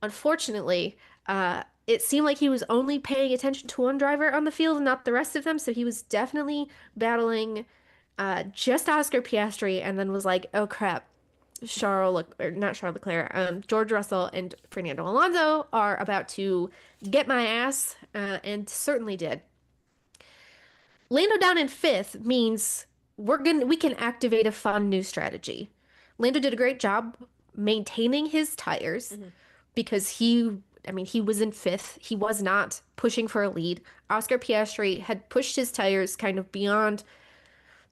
Unfortunately, it seemed like he was only paying attention to one driver on the field and not the rest of them. So he was definitely battling just Oscar Piastri, and then was like, oh crap, George Russell and Fernando Alonso are about to get my ass, and certainly did. Lando down in 5th means we can activate a fun new strategy. Lando did a great job maintaining his tires because he was in 5th. He was not pushing for a lead. Oscar Piastri had pushed his tires kind of beyond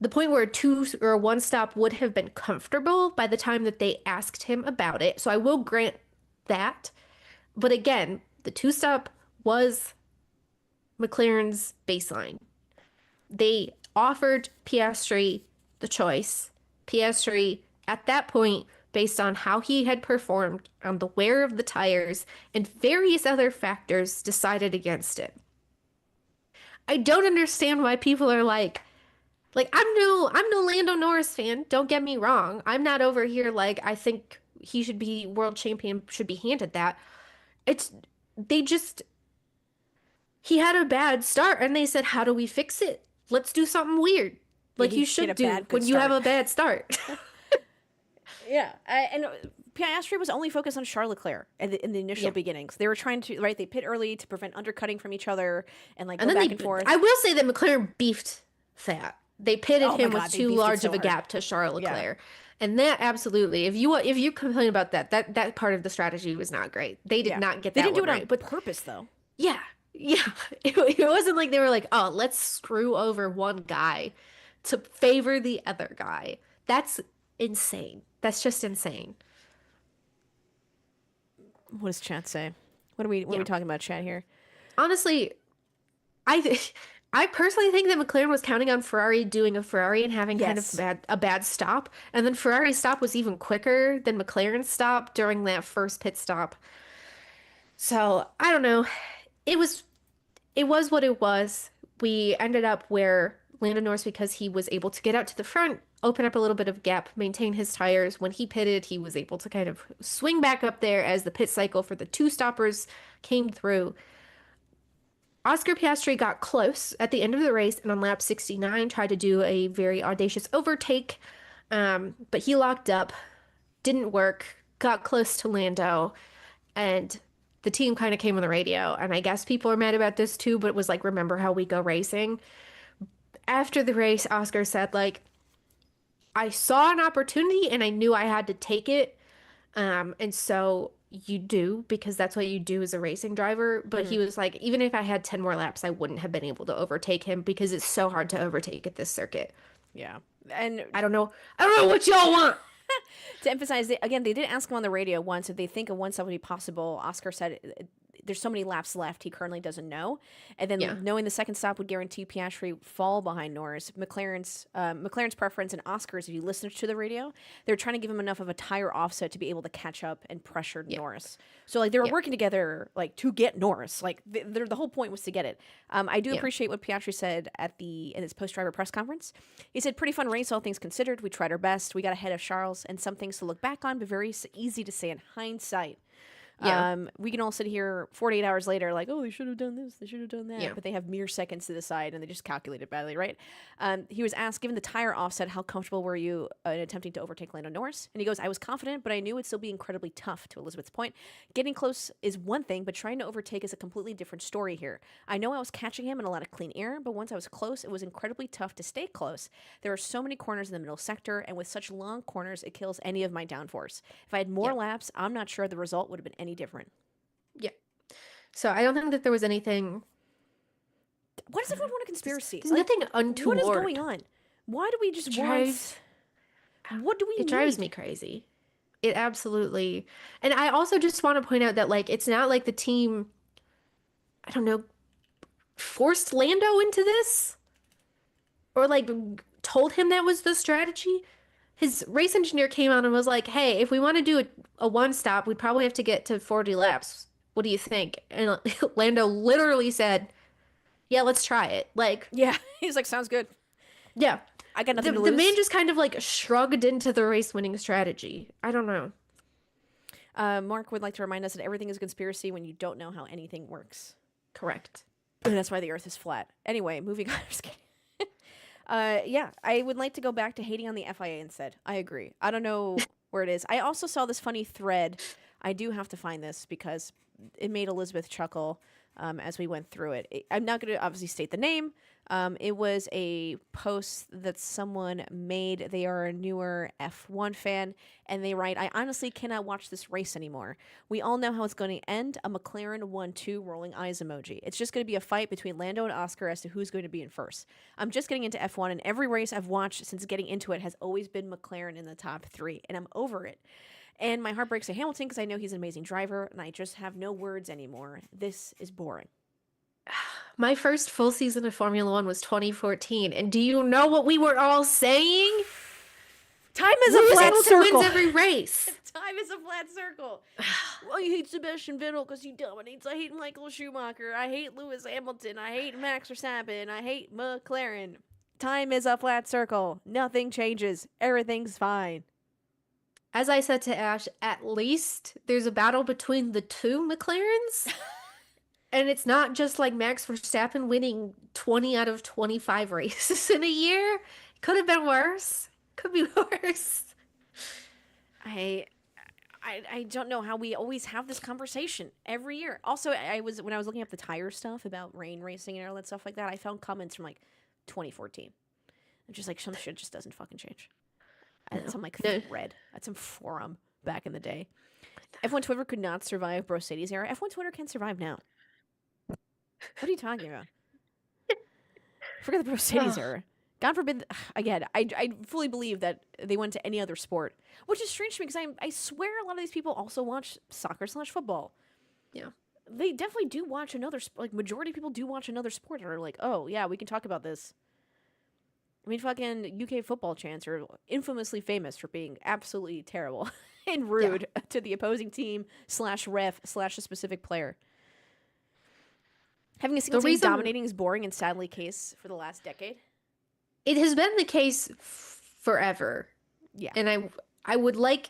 the point where a two or a one stop would have been comfortable by the time that they asked him about it. So I will grant that. But again, the two stop was McLaren's baseline. They offered Piastri the choice. Piastri, at that point, based on how he had performed on the wear of the tires and various other factors, decided against it. I don't understand why people are like I'm no Lando Norris fan. Don't get me wrong. I'm not over here like I think he should be world champion, should be handed that. It's they just he had a bad start and they said, "How do we fix it? Let's do something weird." Yeah, Like you he had should a do bad, good when you have start. a bad start. Yeah, and Piastri was only focused on Charles Leclerc in the initial Yeah. beginnings. They were trying to, right, they pit early to prevent undercutting from each other and like And go then back and forth. I will say that McLaren beefed that. They pitted Oh my him with God, they too beefed it large so of a hard. gap to Charles Yeah. Leclerc. And that absolutely, if you complain about that part of the strategy was not great. They did Yeah. not get They that didn't do one it right. on But purpose, though. yeah, yeah, it wasn't like they were like, oh, let's screw over one guy to favor the other guy. That's insane. That's just insane. What does chat say? What are we Yeah. talking about, chat here? Honestly, I I personally think that McLaren was counting on Ferrari doing a Ferrari and having kind of Yes. a bad stop, and then Ferrari's stop was even quicker than McLaren's stop during that first pit stop. So I don't know. It was it was what it was. We ended up where Lando Norris, because he was able to get out to the front, open up a little bit of gap, maintain his tires. When he pitted, he was able to kind of swing back up there as the pit cycle for the two stoppers came through. Oscar Piastri got close at the end of the race and on lap 69 tried to do a very audacious overtake, but he locked up, didn't work, got close to Lando, and the team kind of came on the radio. And I guess people are mad about this too, but it was like, remember how we go racing? After the race, Oscar said, like, I saw an opportunity and I knew I had to take it. And so you do, because that's what you do as a racing driver. But he was like, even if I had 10 more laps, I wouldn't have been able to overtake him because it's so hard to overtake at this circuit. Yeah. And I don't know. I don't know what y'all want. to emphasize, again, they did ask him on the radio once if they think a 170 would be possible. Oscar said there's so many laps left, he currently doesn't know. And then Yeah. knowing the second stop would guarantee Piastri fall behind Norris. McLaren's preference and Oscar's, if you listen to the radio, they're trying to give him enough of a tire offset to be able to catch up and pressure Norris. So like they were working together like to get Norris. Like the whole point was to get it. I do appreciate what Piastri said in his post-driver press conference. He said, "Pretty fun race, all things considered. We tried our best. We got ahead of Charles, and some things to look back on, but very easy to say in hindsight." Yeah. We can all sit here 48 hours later like, oh, they should have done this, they should have done that. Yeah. But they have mere seconds to decide and they just calculated badly, right? He was asked, given the tire offset, how comfortable were you in attempting to overtake Lando Norris? And he goes, I was confident, but I knew it'd still be incredibly tough, to Elizabeth's point. Getting close is one thing, but trying to overtake is a completely different story here. I know I was catching him in a lot of clean air, but once I was close, it was incredibly tough to stay close. There are so many corners in the middle sector, and with such long corners, it kills any of my downforce. If I had more laps, I'm not sure the result would have been any different. Yeah. So I don't think that there was anything. Why does everyone want a conspiracy? There's nothing untoward. What is going on? Why do we just drives, What do we It drives need? me crazy. It absolutely. And I also just want to point out that like it's not like the team, I don't know, forced Lando into this or like told him that was the strategy. His race engineer came out and was like, "Hey, if we want to do a one stop, we'd probably have to get to 40 laps. What do you think?" And Lando literally said, "Yeah, let's try it." Like, Yeah, he's like, sounds good. yeah. I got nothing to The lose. man just kind of like shrugged into the race winning strategy. I don't know. Mark would like to remind us that everything is a conspiracy when you don't know how anything works. Correct. And that's why the Earth is flat. Anyway, moving on. I'm just kidding. Yeah, I would like to go back to hating on the FIA instead. I agree. I don't know where it is. I also saw this funny thread. I do have to find this because it made Elizabeth chuckle as we went through it. I'm not going to obviously state the name. It was a post that someone made. They are a newer F1 fan, and they write, I honestly cannot watch this race anymore. We all know how it's going to end. A McLaren 1-2 rolling eyes emoji. It's just going to be a fight between Lando and Oscar as to who's going to be in first. I'm just getting into F1, and every race I've watched since getting into it has always been McLaren in the top three, and I'm over it. And my heart breaks to Hamilton because I know he's an amazing driver, and I just have no words anymore. This is boring. My first full season of Formula One was 2014, and do you know what we were all saying? Time is a Lewis flat Hamilton circle. wins every race. Time is a flat circle. Well, I hate Sebastian Vettel because he dominates. I hate Michael Schumacher. I hate Lewis Hamilton. I hate Max Verstappen. I hate McLaren. Time is a flat circle. Nothing changes. Everything's fine. As I said to Ash, at least there's a battle between the two McLarens. And it's not just like Max Verstappen winning 20 out of 25 races in a year. It could have been worse. Could be worse. I don't know how we always have this conversation every year. Also, when I was looking up the tire stuff about rain racing and all that stuff like that, I found comments from like 2014. And just like some shit just doesn't fucking change. That's some like thread. That's some forum back in the day. F1 Twitter could not survive Brocetti's era. F1 Twitter can survive now. What are you talking about? Forget the Brocetti's era. God forbid, again, I fully believe that they went to any other sport, which is strange to me because I swear a lot of these people also watch soccer/football. Yeah. They definitely do watch another, like, majority of people do watch another sport and are like, oh, yeah, we can talk about this. I mean, fucking UK football chants are infamously famous for being absolutely terrible and rude to the opposing team /ref/ a specific player. Having a single team dominating is boring and sadly case for the last decade. It has been the case forever. Yeah. And I would like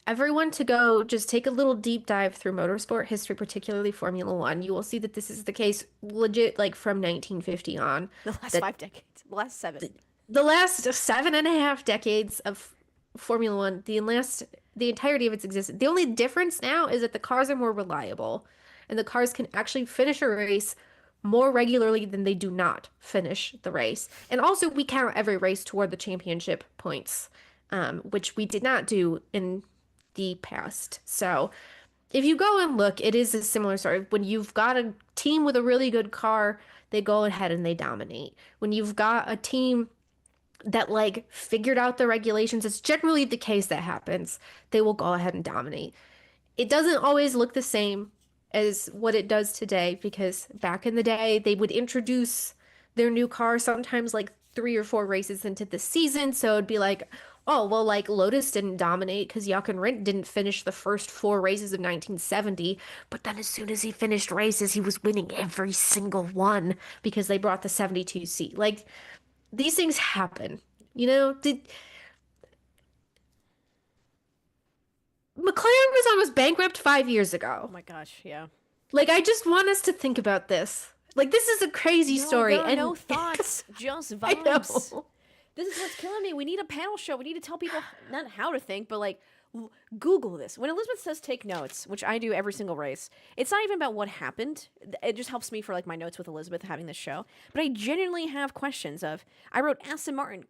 everyone to go just take a little deep dive through motorsport history, particularly Formula One. You will see that this is the case legit like from 1950 on. The last 5 decades. The last 7. The last 7.5 decades of Formula One, the entirety of its existence. The only difference now is that the cars are more reliable and the cars can actually finish a race more regularly than they do not finish the race. And also we count every race toward the championship points, which we did not do in the past. So if you go and look, it is a similar story. When you've got a team with a really good car, they go ahead and they dominate. When you've got a team that like figured out the regulations, it's generally the case that happens. They will go ahead and dominate. It doesn't always look the same as what it does today, because back in the day, they would introduce their new car sometimes like 3 or 4 races into the season. So it'd be like, oh, well, like Lotus didn't dominate because Jochen Rindt didn't finish the first 4 races of 1970. But then as soon as he finished races, he was winning every single one because they brought the 72C. Like, these things happen, you know? McLaren was almost bankrupt 5 years ago. Oh my gosh, yeah. Like, I just want us to think about this. Like, this is a crazy story. There are no thoughts, just vibes. I know. This is what's killing me. We need a panel show. We need to tell people not how to think, but like Google this. When Elizabeth says take notes, which I do every single race, it's not even about what happened. It just helps me for like my notes with Elizabeth having this show. But I genuinely have questions of, I wrote Aston Martin,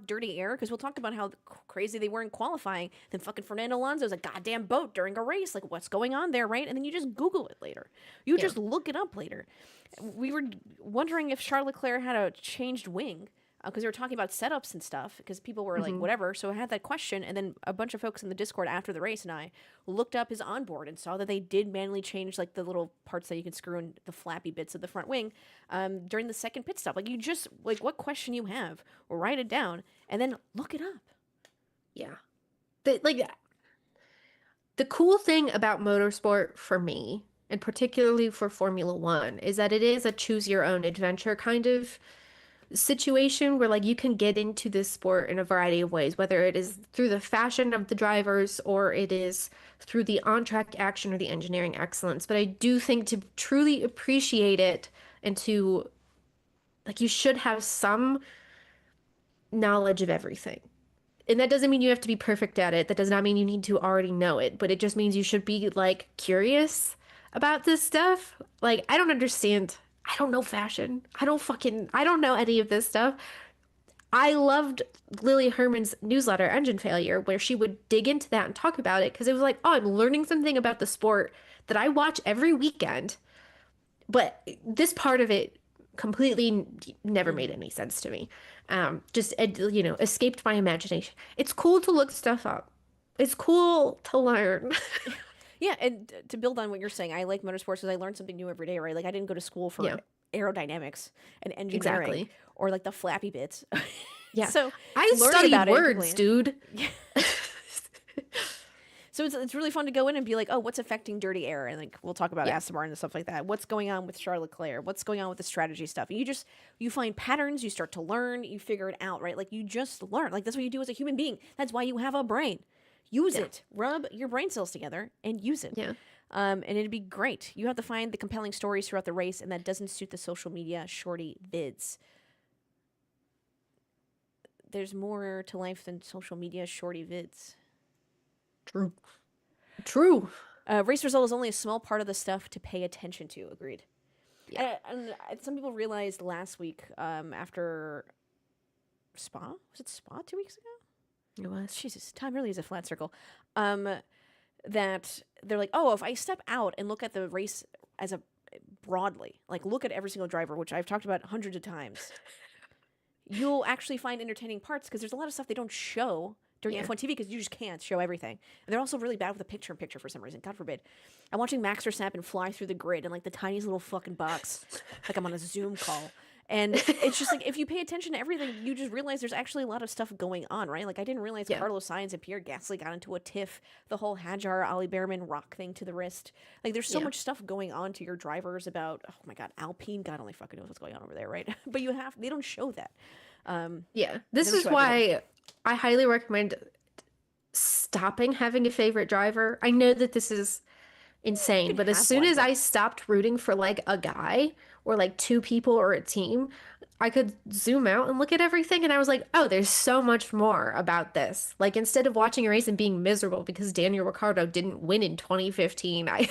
dirty air, because we'll talk about how crazy they were in qualifying. Then fucking Fernando Alonso's a goddamn boat during a race. Like, what's going on there, right? And then you just Google it later. You just look it up later. We were wondering if Charles Leclerc had a changed wing. Because they were talking about setups and stuff, because people were like, whatever. So I had that question, and then a bunch of folks in the Discord after the race and I looked up his onboard and saw that they did manually change like the little parts that you can screw in the flappy bits of the front wing during the second pit stop. Like, you just, like, what question you have, or write it down, and then look it up. Yeah. The cool thing about motorsport for me, and particularly for Formula One, is that it is a choose-your-own-adventure kind of situation where like you can get into this sport in a variety of ways, whether it is through the fashion of the drivers or it is through the on-track action or the engineering excellence. But I do think to truly appreciate it and to like, you should have some knowledge of everything. And that doesn't mean you have to be perfect at it. That does not mean you need to already know it, but it just means you should be like curious about this stuff. Like, I don't understand. I don't know fashion. I don't know any of this stuff. I loved Lily Herman's newsletter, Engine Failure, where she would dig into that and talk about it, because it was like, oh, I'm learning something about the sport that I watch every weekend. But this part of it completely never made any sense to me. Just, you know, escaped my imagination. It's cool to look stuff up. It's cool to learn. Yeah, and to build on what you're saying, I like motorsports because I learn something new every day, right? Like, I didn't go to school for aerodynamics and engineering Exactly. or like the flappy bits. Yeah. So I learn studied about it and words, complain. dude. So it's really fun to go in and be like, oh, what's affecting dirty air? And like we'll talk about Yeah. Aston Martin and stuff like that. What's going on with Charles Leclerc? What's going on with the strategy stuff? And you find patterns, you start to learn, you figure it out, right? Like you just learn. Like that's what you do as a human being. That's why you have a brain. Use it. Rub your brain cells together and use it. Yeah. And it'd be great. You have to find the compelling stories throughout the race, and that doesn't suit the social media shorty vids. There's more to life than social media shorty vids. True. True. Race result is only a small part of the stuff to pay attention to. Agreed. Yeah. And some people realized last week after Spa, was it Spa 2 weeks ago? It was. Jesus, time really is a flat circle. That they're like, oh, if I step out and look at the race as a broadly, like look at every single driver, which I've talked about hundreds of times, you'll actually find entertaining parts because there's a lot of stuff they don't show during F1 TV because you just can't show everything. And they're also really bad with the picture-in-picture for some reason. God forbid. I'm watching Max Verstappen fly through the grid in like the tiniest little fucking box, like I'm on a Zoom call. And it's just like, if you pay attention to everything, you just realize there's actually a lot of stuff going on, right? Like, I didn't realize Carlos Sainz and Pierre Gasly got into a tiff, the whole Hajar, Ali Behrman rock thing to the wrist. Like, there's so much stuff going on to your drivers about, oh my God, Alpine, God only fucking knows what's going on over there, right? But they don't show that. This is why I highly recommend stopping having a favorite driver. I know that this is insane, but as soon as I stopped rooting for like a guy or like two people or a team, I could zoom out and look at everything and I was like, oh, there's so much more about this. Like instead of watching a race and being miserable because Daniel Ricciardo didn't win in 2015, I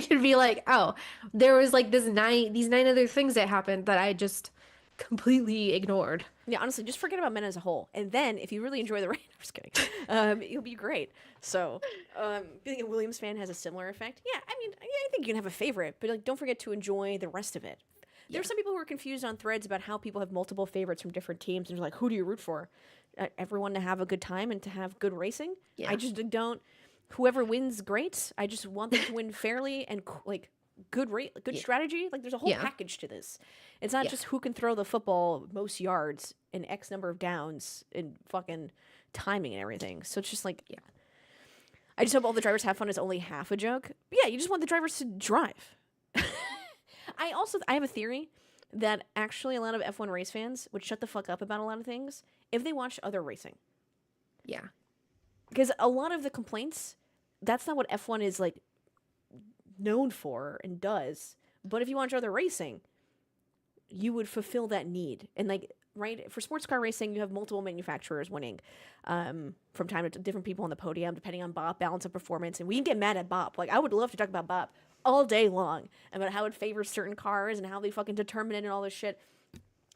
could be like, oh, there was like these nine other things that happened that I just completely ignored. Yeah, honestly, just forget about men as a whole. And then, if you really enjoy the race, I'm just kidding, you'll be great. So, being a Williams fan has a similar effect. Yeah, I mean, I think you can have a favorite, but like, don't forget to enjoy the rest of it. There are some people who are confused on threads about how people have multiple favorites from different teams, and they're like, who do you root for? Everyone to have a good time and to have good racing? Yeah. I just don't... Whoever wins, great. I just want them to win fairly and, like, good strategy. Like, there's a whole package to this. It's not just who can throw the football most yards in X number of downs and fucking timing and everything. So it's just like, I just hope all the drivers have fun is only half a joke. But yeah, you just want the drivers to drive. I have a theory that actually a lot of F1 race fans would shut the fuck up about a lot of things if they watched other racing. Yeah. Because a lot of the complaints, that's not what F1 is like known for and does. But if you watch other racing, you would fulfill that need. And like, right, for sports car racing, you have multiple manufacturers winning from time to different people on the podium, depending on BOP, balance of performance. And we can get mad at BOP. Like, I would love to talk about BOP all day long about how it favors certain cars and how they fucking determine it and all this shit.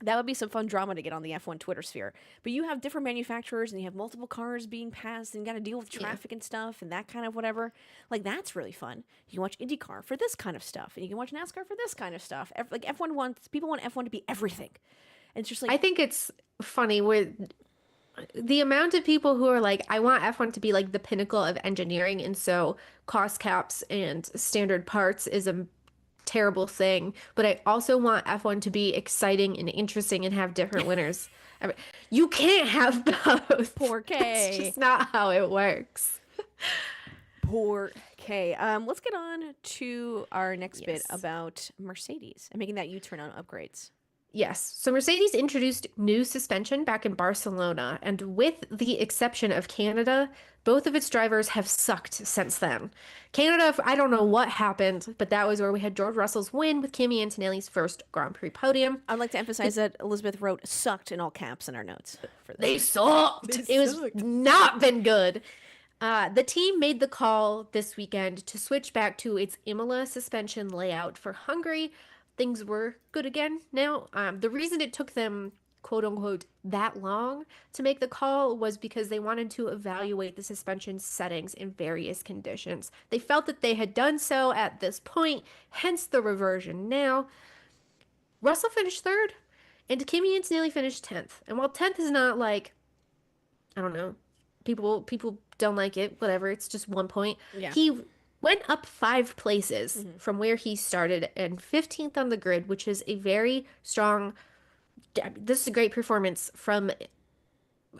That would be some fun drama to get on the F1 Twitter sphere. But you have different manufacturers and you have multiple cars being passed and you got to deal with traffic and stuff and that kind of whatever. Like, that's really fun. You can watch IndyCar for this kind of stuff and you can watch NASCAR for this kind of stuff. Like, people want F1 to be everything. And it's just like... I think it's funny with the amount of people who are like, I want F1 to be like the pinnacle of engineering. And so cost caps and standard parts is a terrible thing, but I also want F1 to be exciting and interesting and have different winners. I mean, you can't have both. Poor K. That's just not how it works. Poor K. Let's get on to our next bit about Mercedes and making that U-turn on upgrades. Yes. So Mercedes introduced new suspension back in Barcelona, and with the exception of Canada, both of its drivers have sucked since then. Canada, I don't know what happened, but that was where we had George Russell's win with Kimi Antonelli's first Grand Prix podium. I'd like to emphasize that Elizabeth wrote "sucked" in all caps in our notes. For this. They sucked! It was not been good. The team made the call this weekend to switch back to its Imola suspension layout for Hungary. Things were good again now. The reason it took them, quote unquote, that long to make the call was because they wanted to evaluate the suspension settings in various conditions. They felt that they had done so at this point, hence the reversion now. Russell finished third, and Kimi Antonelli finished 10th. And while 10th is not like, I don't know, people don't like it, whatever, it's just 1 point. Yeah. He went up 5 places from where he started and 15th on the grid, which is a very strong. This is a great performance from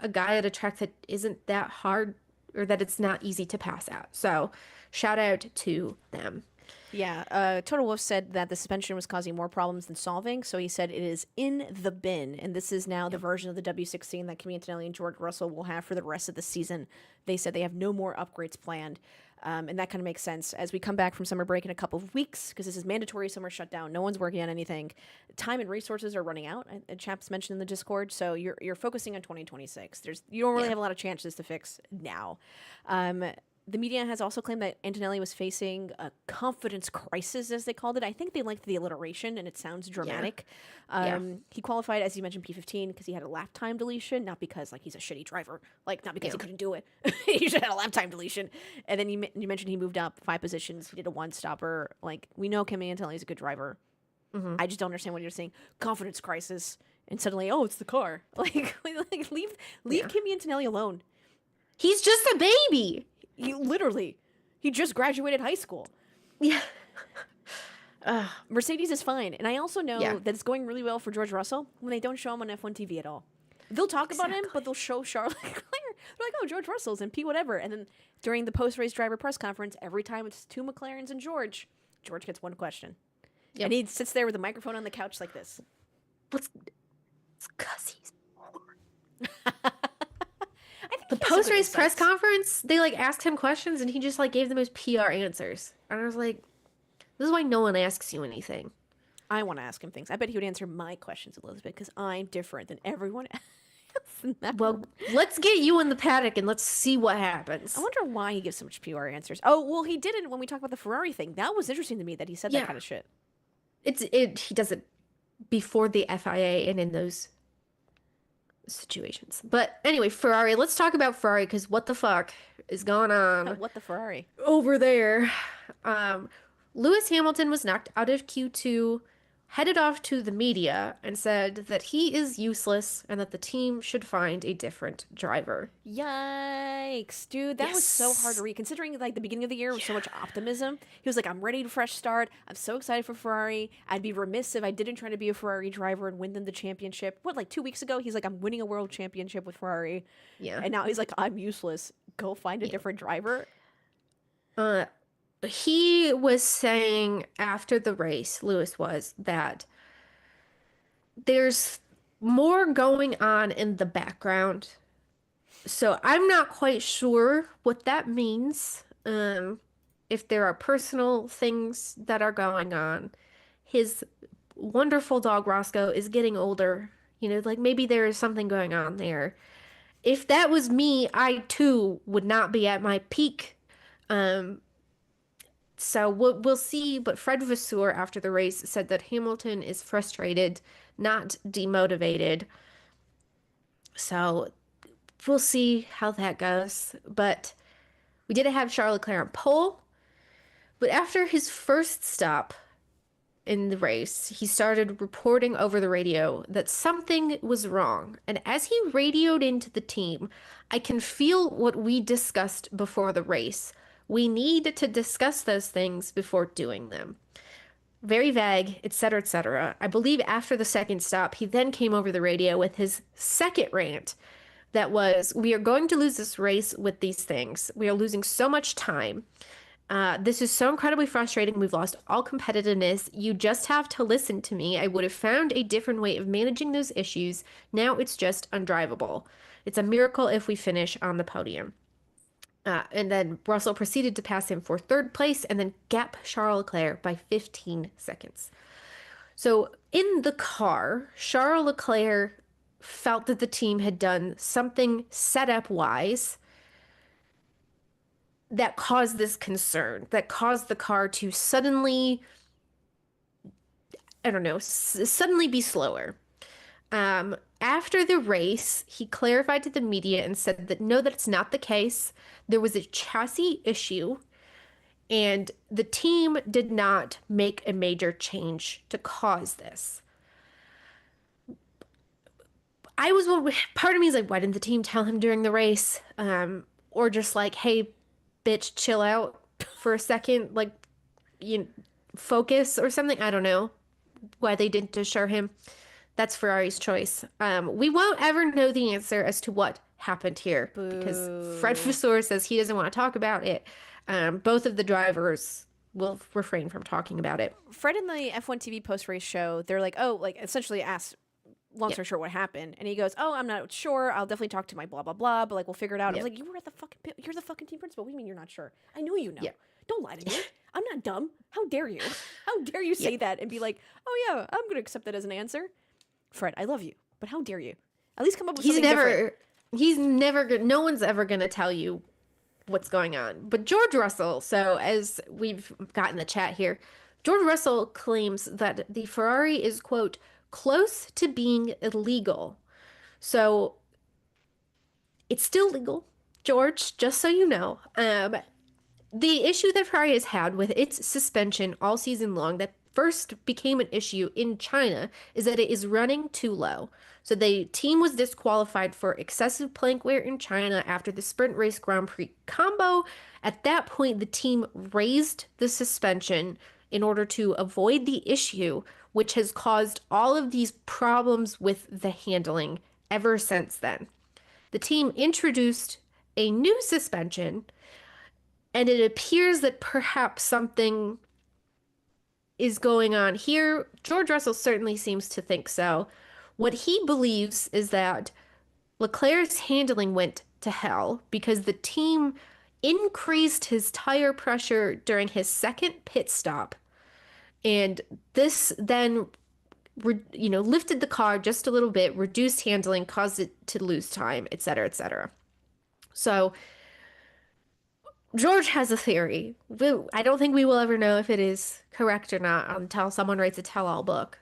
a guy at a track that isn't that hard or that it's not easy to pass out. So, shout out to them. Yeah, Total Wolf said that the suspension was causing more problems than solving, so he said it is in the bin, and this is now the version of the W16 that Kimi Antonelli and George Russell will have for the rest of the season. They said they have no more upgrades planned, and that kind of makes sense. As we come back from summer break in a couple of weeks, because this is mandatory summer shutdown, no one's working on anything, time and resources are running out, a chap's mentioned in the Discord, so you're focusing on 2026. You don't really have a lot of chances to fix now. The media has also claimed that Antonelli was facing a confidence crisis, as they called it. I think they liked the alliteration, and it sounds dramatic. He qualified, as you mentioned, P15 because he had a lap time deletion, not because he's a shitty driver, not because he couldn't do it. He just had a lap time deletion. And then you mentioned he moved up 5 positions. He did a one-stopper. We know Kimi Antonelli's a good driver. I just don't understand what you're saying. Confidence crisis, and suddenly, it's the car. Leave Kimi Antonelli alone. He's just a baby. He just graduated high school. Yeah. Mercedes is fine. And I also know that it's going really well for George Russell when they don't show him on F1 TV at all. They'll talk about him, but they'll show Charles Leclerc. They're like, George Russell's and P whatever. And then during the post-race driver press conference, every time it's 2 McLarens and George gets one question. Yep. And he sits there with a microphone on the couch like this. It's because he's bored. The post-race press conference, they asked him questions and he just gave the most PR answers. And I was like, this is why no one asks you anything. I want to ask him things. I bet he would answer my questions, Elizabeth, because I'm different than everyone else. Well, let's get you in the paddock and let's see what happens. I wonder why he gives so much PR answers. Oh, well, he did it when we talked about the Ferrari thing. That was interesting to me that he said that kind of shit. He does it before the FIA and in those situations. But anyway, Ferrari. Let's talk about Ferrari because what the fuck is going on? What the Ferrari? Over there. Lewis Hamilton was knocked out of Q2, headed off to the media, and said that he is useless and that the team should find a different driver. Yikes, dude. That was so hard to read. Considering the beginning of the year was so much optimism. He was like, I'm ready to fresh start. I'm so excited for Ferrari. I'd be remiss if I didn't try to be a Ferrari driver and win them the championship. 2 weeks ago, he's like, I'm winning a world championship with Ferrari. Yeah. And now he's like, I'm useless. Go find a different driver. He was saying after the race, Lewis was, that there's more going on in the background. So I'm not quite sure what that means. If there are personal things that are going on. His wonderful dog Roscoe is getting older. Maybe there is something going on there. If that was me, I too would not be at my peak. So we'll see, but Fred Vasseur after the race said that Hamilton is frustrated, not demotivated. So we'll see how that goes. But we did have Charles Leclerc on pole. But after his first stop in the race, he started reporting over the radio that something was wrong. And as he radioed into the team, I can feel what we discussed before the race. We need to discuss those things before doing them. Very vague, etc., etc. I believe after the second stop, he then came over the radio with his second rant that was, we are going to lose this race with these things. We are losing so much time. This is so incredibly frustrating. We've lost all competitiveness. You just have to listen to me. I would have found a different way of managing those issues. Now it's just undrivable. It's a miracle if we finish on the podium. And then Russell proceeded to pass him for third place and then gap Charles Leclerc by 15 seconds. So in the car, Charles Leclerc felt that the team had done something setup-wise that caused this concern, that caused the car to suddenly, suddenly be slower. After the race, he clarified to the media and said that no, that's not the case. There was a chassis issue, and the team did not make a major change to cause this. Part of me is like, why didn't the team tell him during the race? Or just like, hey, bitch, chill out. for a second, like, you focus or something. I don't know why they didn't assure him. That's Ferrari's choice. We won't ever know the answer as to what happened here because Fred Boo. Vasseur says he doesn't want to talk about it. Both of the drivers will refrain from talking about it. Fred in the F1 TV post race show, they're like, oh, like essentially asked, long story short, what happened, and he goes, oh, I'm not sure. I'll definitely talk to my blah blah blah, but like we'll figure it out. I was like, you were at the fucking you're the fucking team principal. What do you mean you're not sure? I know you know. Yeah. Don't lie to me. I'm not dumb. How dare you? How dare you say that and be like, oh yeah, I'm gonna accept that as an answer. Fred, I love you, but how dare you? At least come up with something different. He's never no one's ever gonna tell you what's going on. But George Russell, so as we've got in the chat here, George Russell claims that the Ferrari is, quote, close to being illegal. So it's still legal, George, just so you know. The issue that Ferrari has had with its suspension all season long that first became an issue in China is that it is running too low. So the team was disqualified for excessive plank wear in China after the sprint race Grand Prix combo. At that point, the team raised the suspension in order to avoid the issue, which has caused all of these problems with the handling ever since then. The team introduced a new suspension, and it appears that perhaps something is going on here. George Russell certainly seems to think so. What he believes is that Leclerc's handling went to hell because the team increased his tire pressure during his second pit stop. And this then, lifted the car just a little bit, reduced handling, caused it to lose time, et cetera, et cetera. So George has a theory. I don't think we will ever know if it is correct or not until someone writes a tell-all book.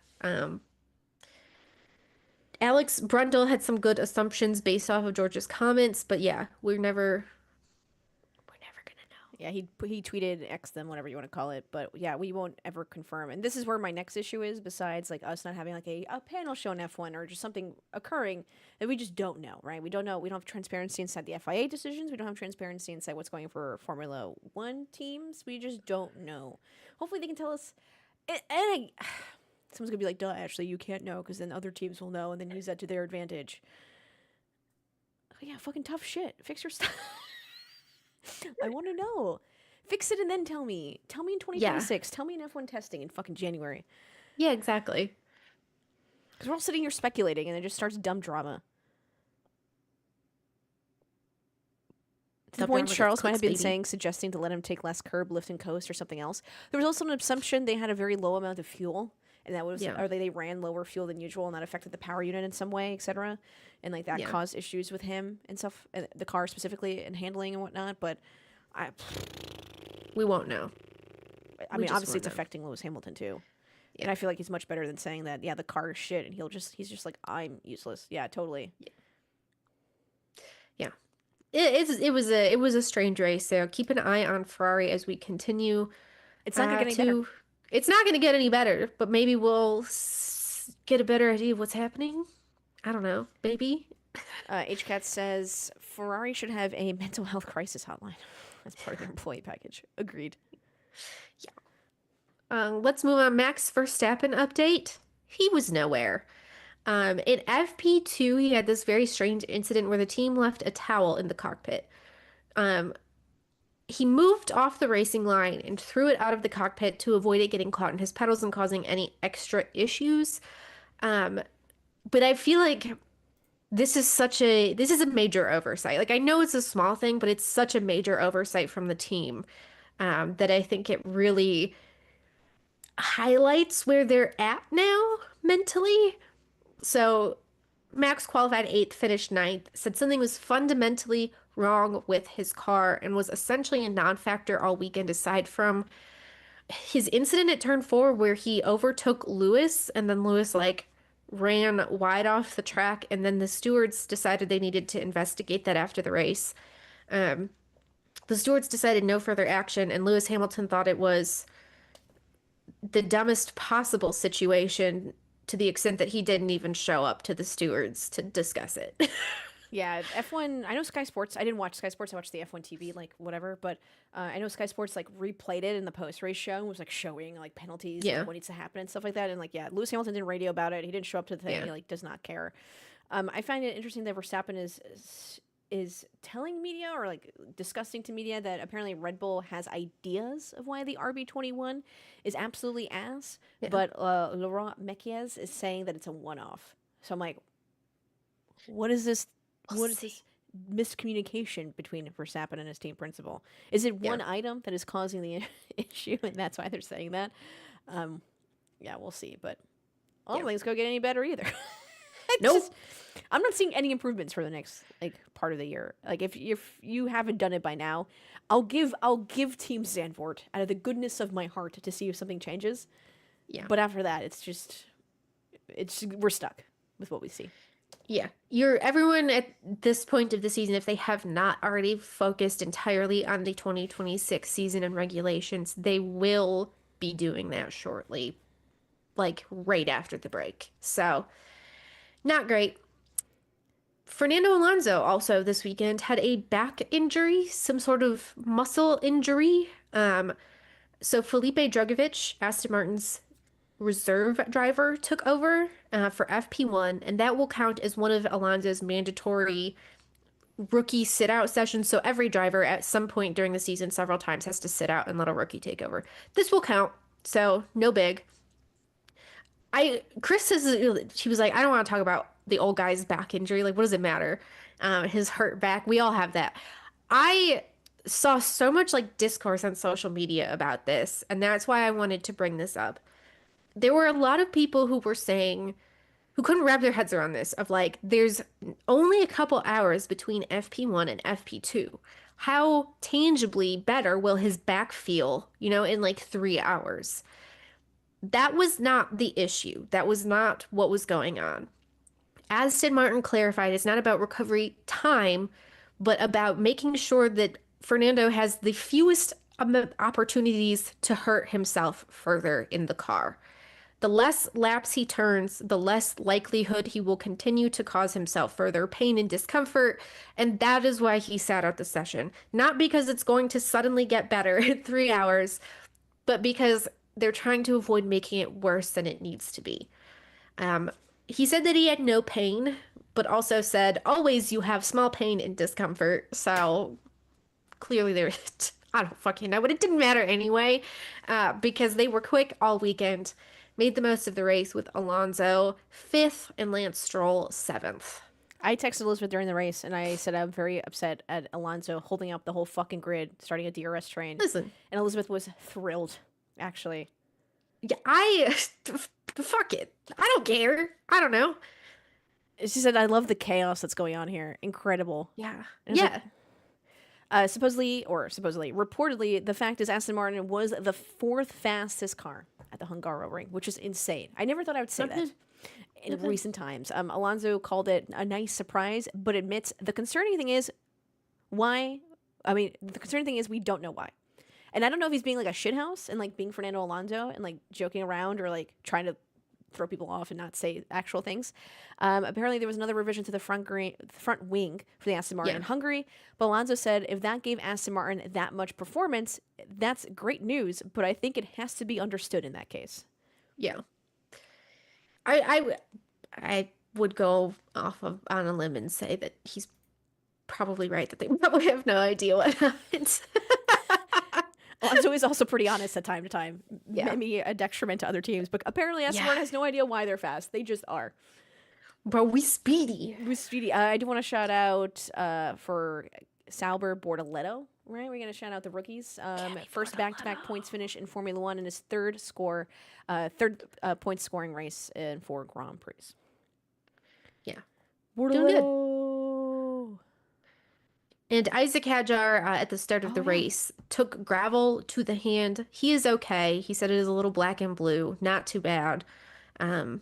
Alex Brundle had some good assumptions based off of George's comments, but yeah, we're never gonna know. Yeah, he tweeted X them, whatever you want to call it, but yeah, we won't ever confirm. And this is where my next issue is. Besides, like us not having like a panel show in F1 or just something occurring that we just don't know, right? We don't know. We don't have transparency inside the FIA decisions. We don't have transparency inside what's going for Formula One teams. We just don't know. Hopefully, they can tell us. Someone's gonna be like, "Duh, Ashley, you can't know because then other teams will know and then use that to their advantage." Oh, yeah, fucking tough shit. Fix your stuff. I want to know. Fix it and then tell me. Tell me in 2026. Tell me in F1 testing in fucking January. Yeah, exactly. Because we're all sitting here speculating and it just starts dumb drama. To the point Charles might have been suggesting to let him take less curb, lift, and coast or something else. There was also an assumption they had a very low amount of fuel. And that was, or they ran lower fuel than usual, and that affected the power unit in some way, etc. And like that caused issues with him and stuff, and the car specifically, and handling and whatnot. But we won't know. I mean, obviously it's affecting Lewis Hamilton too, and I feel like he's much better than saying that. Yeah, the car is shit, and he's just like, I'm useless. Yeah, totally. Yeah. It was a strange race. So keep an eye on Ferrari as we continue. It's not gonna get any better. It's not going to get any better, but maybe we'll get a better idea of what's happening. I don't know. Maybe. HCAT says Ferrari should have a mental health crisis hotline as part of their employee package. Agreed. Yeah. Let's move on. Max Verstappen update. He was nowhere. In FP2, he had this very strange incident where the team left a towel in the cockpit. He moved off the racing line and threw it out of the cockpit to avoid it getting caught in his pedals and causing any extra issues. But I feel like this is a major oversight. Like, I know it's a small thing, but it's such a major oversight from the team that I think it really highlights where they're at now mentally. So Max qualified 8th, finished 9th, said something was fundamentally wrong with his car and was essentially a non-factor all weekend aside from his incident at turn 4 where he overtook Lewis and then Lewis ran wide off the track, and then the stewards decided they needed to investigate that after the race. The stewards decided no further action, and Lewis Hamilton thought it was the dumbest possible situation to the extent that he didn't even show up to the stewards to discuss it. Yeah, F1. I know Sky Sports. I didn't watch Sky Sports. I watched the F1 TV, like whatever. But I know Sky Sports like replayed it in the post race show and was like showing like penalties, Yeah, like what needs to happen and stuff like that. And like, yeah, Lewis Hamilton didn't radio about it. He didn't show up to the thing. yeah, He like does not care. I find it interesting that Verstappen is telling media or like discussing to media that apparently Red Bull has ideas of why the RB21 is absolutely ass, yeah. but Laurent Mekies is saying that it's a one-off. So I'm like, what is this? We'll What is see. this miscommunication between Verstappen and his team principal? Is it Yeah, one item that is causing the issue, and that's why they're saying that? Um, yeah, we'll see. But I don't yeah. think it's gonna get any better either. It's Nope. just, I'm not seeing any improvements for the next like part of the year. Like if you haven't done it by now, I'll give Team Zandvoort out of the goodness of my heart to see if something changes. Yeah. But after that, we're stuck with what we see. Yeah. Everyone at this point of the season, if they have not already focused entirely on the 2026 season and regulations, they will be doing that shortly, like right after the break. So, not great. Fernando Alonso also this weekend had a back injury, some sort of muscle injury. So Felipe Drugovich, Aston Martin's reserve driver, took over for FP1, and that will count as one of Alonso's mandatory rookie sit out sessions. So every driver at some point during the season, several times, has to sit out and let a rookie take over. This will count, so no big. Chris says she was like, I don't want to talk about the old guy's back injury. Like, what does it matter? His hurt back. We all have that. I saw so much like discourse on social media about this, and that's why I wanted to bring this up. There were a lot of people who were saying, who couldn't wrap their heads around this, of like, there's only a couple hours between FP1 and FP2. How tangibly better will his back feel, in like 3 hours? That was not the issue. That was not what was going on. As Sid Martin clarified, it's not about recovery time, but about making sure that Fernando has the fewest opportunities to hurt himself further in the car. The less laps he turns, the less likelihood he will continue to cause himself further pain and discomfort. And that is why he sat out the session. Not because it's going to suddenly get better in 3 hours, but because they're trying to avoid making it worse than it needs to be. He said that he had no pain, but also said, always you have small pain and discomfort. So clearly there, I don't fucking know, but it didn't matter anyway, because they were quick all weekend, made the most of the race with Alonso 5th and Lance Stroll 7th. I texted Elizabeth during the race and I said I'm very upset at Alonso holding up the whole fucking grid, starting a DRS train. Listen, And Elizabeth was thrilled, actually. yeah, fuck it. I don't care. I don't know. She said, I love the chaos that's going on here. Incredible. Yeah. And Yeah. reportedly, the fact is Aston Martin was the 4th fastest car at the Hungaroring, which is insane. I never thought I would say that in recent times. Alonso called it a nice surprise, but admits the concerning thing is why. I mean, the concerning thing is we don't know why. And I don't know if he's being like a shithouse and like being Fernando Alonso and like joking around or like trying to throw people off and not say actual things. Apparently, there was another revision to the front wing for the Aston Martin in Hungary. But Alonso said if that gave Aston Martin that much performance, that's great news. But I think it has to be understood in that case. Yeah. I would go off on a limb and say that he's probably right, that they probably have no idea what happened. Alonso is also pretty honest at time to time. Yeah. Maybe a detriment to other teams, but apparently Aston Martin has no idea why they're fast. They just are. But we speedy. We're speedy. I do want to shout out for Sauber Bortoleto. Right, we're gonna shout out the rookies. First back-to-back points finish in Formula One in his third point scoring race in 4 Grand Prix. Yeah, Bortoleto. And Isaac Hadjar at the start of the race took gravel to the hand. He is okay. He said it is a little black and blue, not too bad. But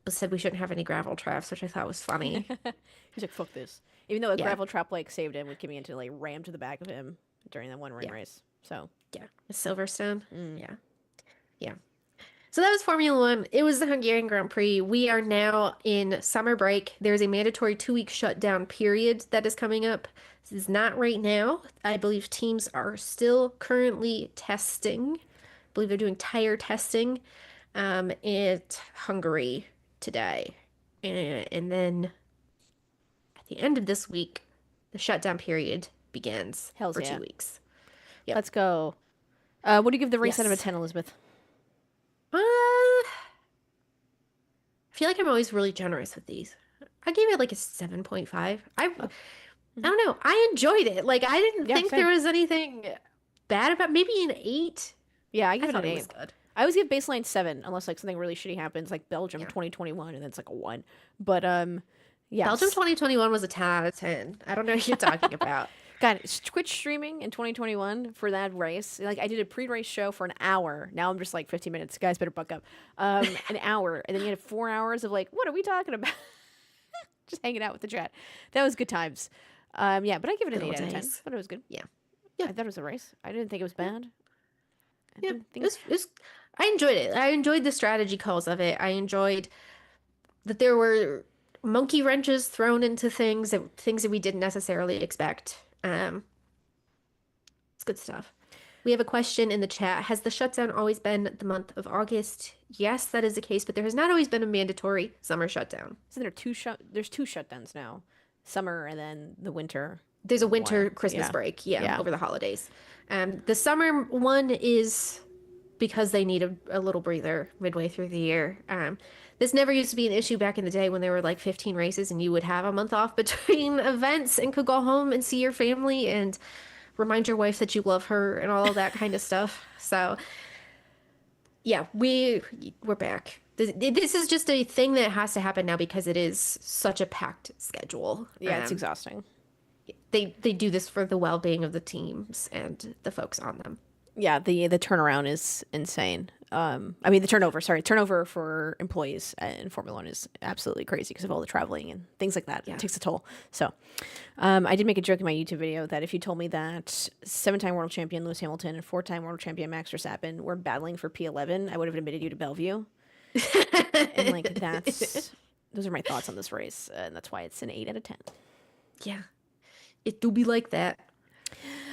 said we shouldn't have any gravel traps, which I thought was funny. He's like, fuck this. Even though a gravel trap like saved him with coming into like rammed to the back of him during that one ring race. So yeah, Silverstone. Yeah. So that was Formula One. It was the Hungarian Grand Prix. We are now in summer break. There's a mandatory 2 week shutdown period that is coming up. This is not right now. I believe teams are still currently testing. I believe they're doing tire testing at Hungary today. And then at the end of this week, the shutdown period begins Hells for yeah. 2 weeks. Yep. Let's go. What do you give the race out of a Yes. 10, Elizabeth? I feel like I'm always really generous with these. I gave it like a 7.5. I don't know. I enjoyed it. Like I didn't Yeah, think same. there was anything bad about maybe an 8. Yeah, I I give it thought an it 8. was good. I always give baseline 7, unless like something really shitty happens, like Belgium Yeah. 2021, and then it's like a 1. But Belgium yes. 2021 was a 10 out of 10. I don't know what you're talking about. God, Twitch streaming in 2021 for that race. Like I did a pre-race show for an hour. Now I'm just like 15 minutes. Guys, better buck up. An hour, and then you had 4 hours of like, what are we talking about? Just hanging out with the chat. That was good times. Yeah, but I give it an Good 8 old out of 10. days. But it was good. Yeah. I thought it was a race. I didn't think it was bad. I Yeah. didn't think I enjoyed it. I enjoyed the strategy calls of it. I enjoyed that there were monkey wrenches thrown into things that we didn't necessarily expect. It's good stuff. We have a question in the chat. Has the shutdown always been the month of August? Yes, that is the case, but there has not always been a mandatory summer shutdown. Isn't there there's two shutdowns now. Summer and then the winter. There's a winter One. Christmas Yeah. break, Yeah. over the holidays. The summer one is because they need a little breather midway through the year. This never used to be an issue back in the day when there were like 15 races and you would have a month off between events and could go home and see your family and remind your wife that you love her and all of that kind of stuff. So yeah, we're back. This is just a thing that has to happen now because it is such a packed schedule. Yeah, it's exhausting. They do this for the well-being of the teams and the folks on them. Yeah, the turnaround is insane. I mean the turnover for employees in Formula One is absolutely crazy because of all the traveling and things like that. Yeah. It takes a toll. So, I did make a joke in my YouTube video that if you told me that 7-time world champion Lewis Hamilton and 4-time world champion Max Verstappen were battling for P11, I would have admitted you to Bellevue. And like those are my thoughts on this race, and that's why it's an 8 out of 10. Yeah, it do be like that.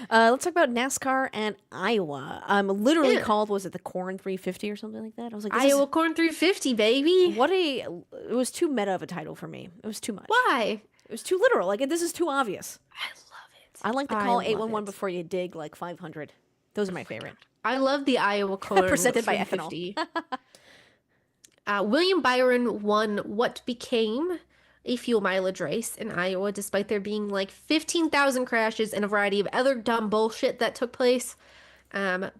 Let's talk about NASCAR and Iowa. Literally Yeah. called, was it the Corn 350 or something like that? I was like, this Iowa Corn 350, baby. it was too meta of a title for me. It was too much. Why? It was too literal. Like, this is too obvious. I love it. I like to I call love 811 it. before you dig like 500. Those are my favorite. I love the Iowa Corn Presented by ethanol. 350. William Byron won what became a fuel mileage race in Iowa, despite there being like 15,000 crashes and a variety of other dumb bullshit that took place. When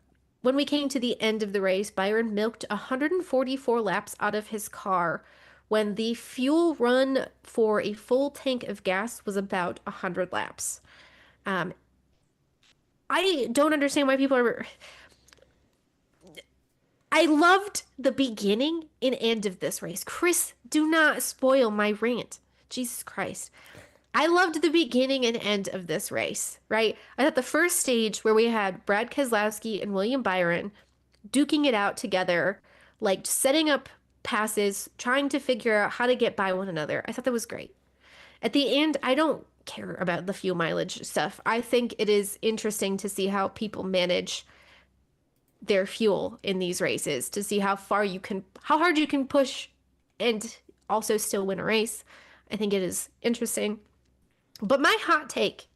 we came to the end of the race, Byron milked 144 laps out of his car when the fuel run for a full tank of gas was about 100 laps. I don't understand why people are... I loved the beginning and end of this race. Chris, do not spoil my rant. Jesus Christ. I loved the beginning and end of this race, right? I thought the first stage where we had Brad Keselowski and William Byron duking it out together, like setting up passes, trying to figure out how to get by one another. I thought that was great. At the end, I don't care about the fuel mileage stuff. I think it is interesting to see how people manage their fuel in these races, to see how hard you can push and also still win a race. I think it is interesting. But my hot take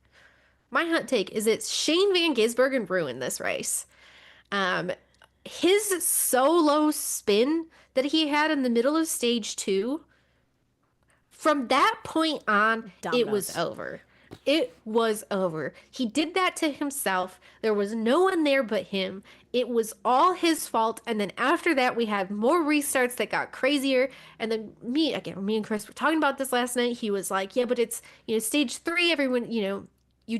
is that Shane Van Gisbergen ruined this race. His solo spin that he had in the middle of stage 2, from that point on, it was over. It was over. He did that to himself. There was no one there but him. It was all his fault. And then after that, we had more restarts that got crazier. And then me and Chris were talking about this last night. He was like, yeah, but it's, stage 3, everyone, you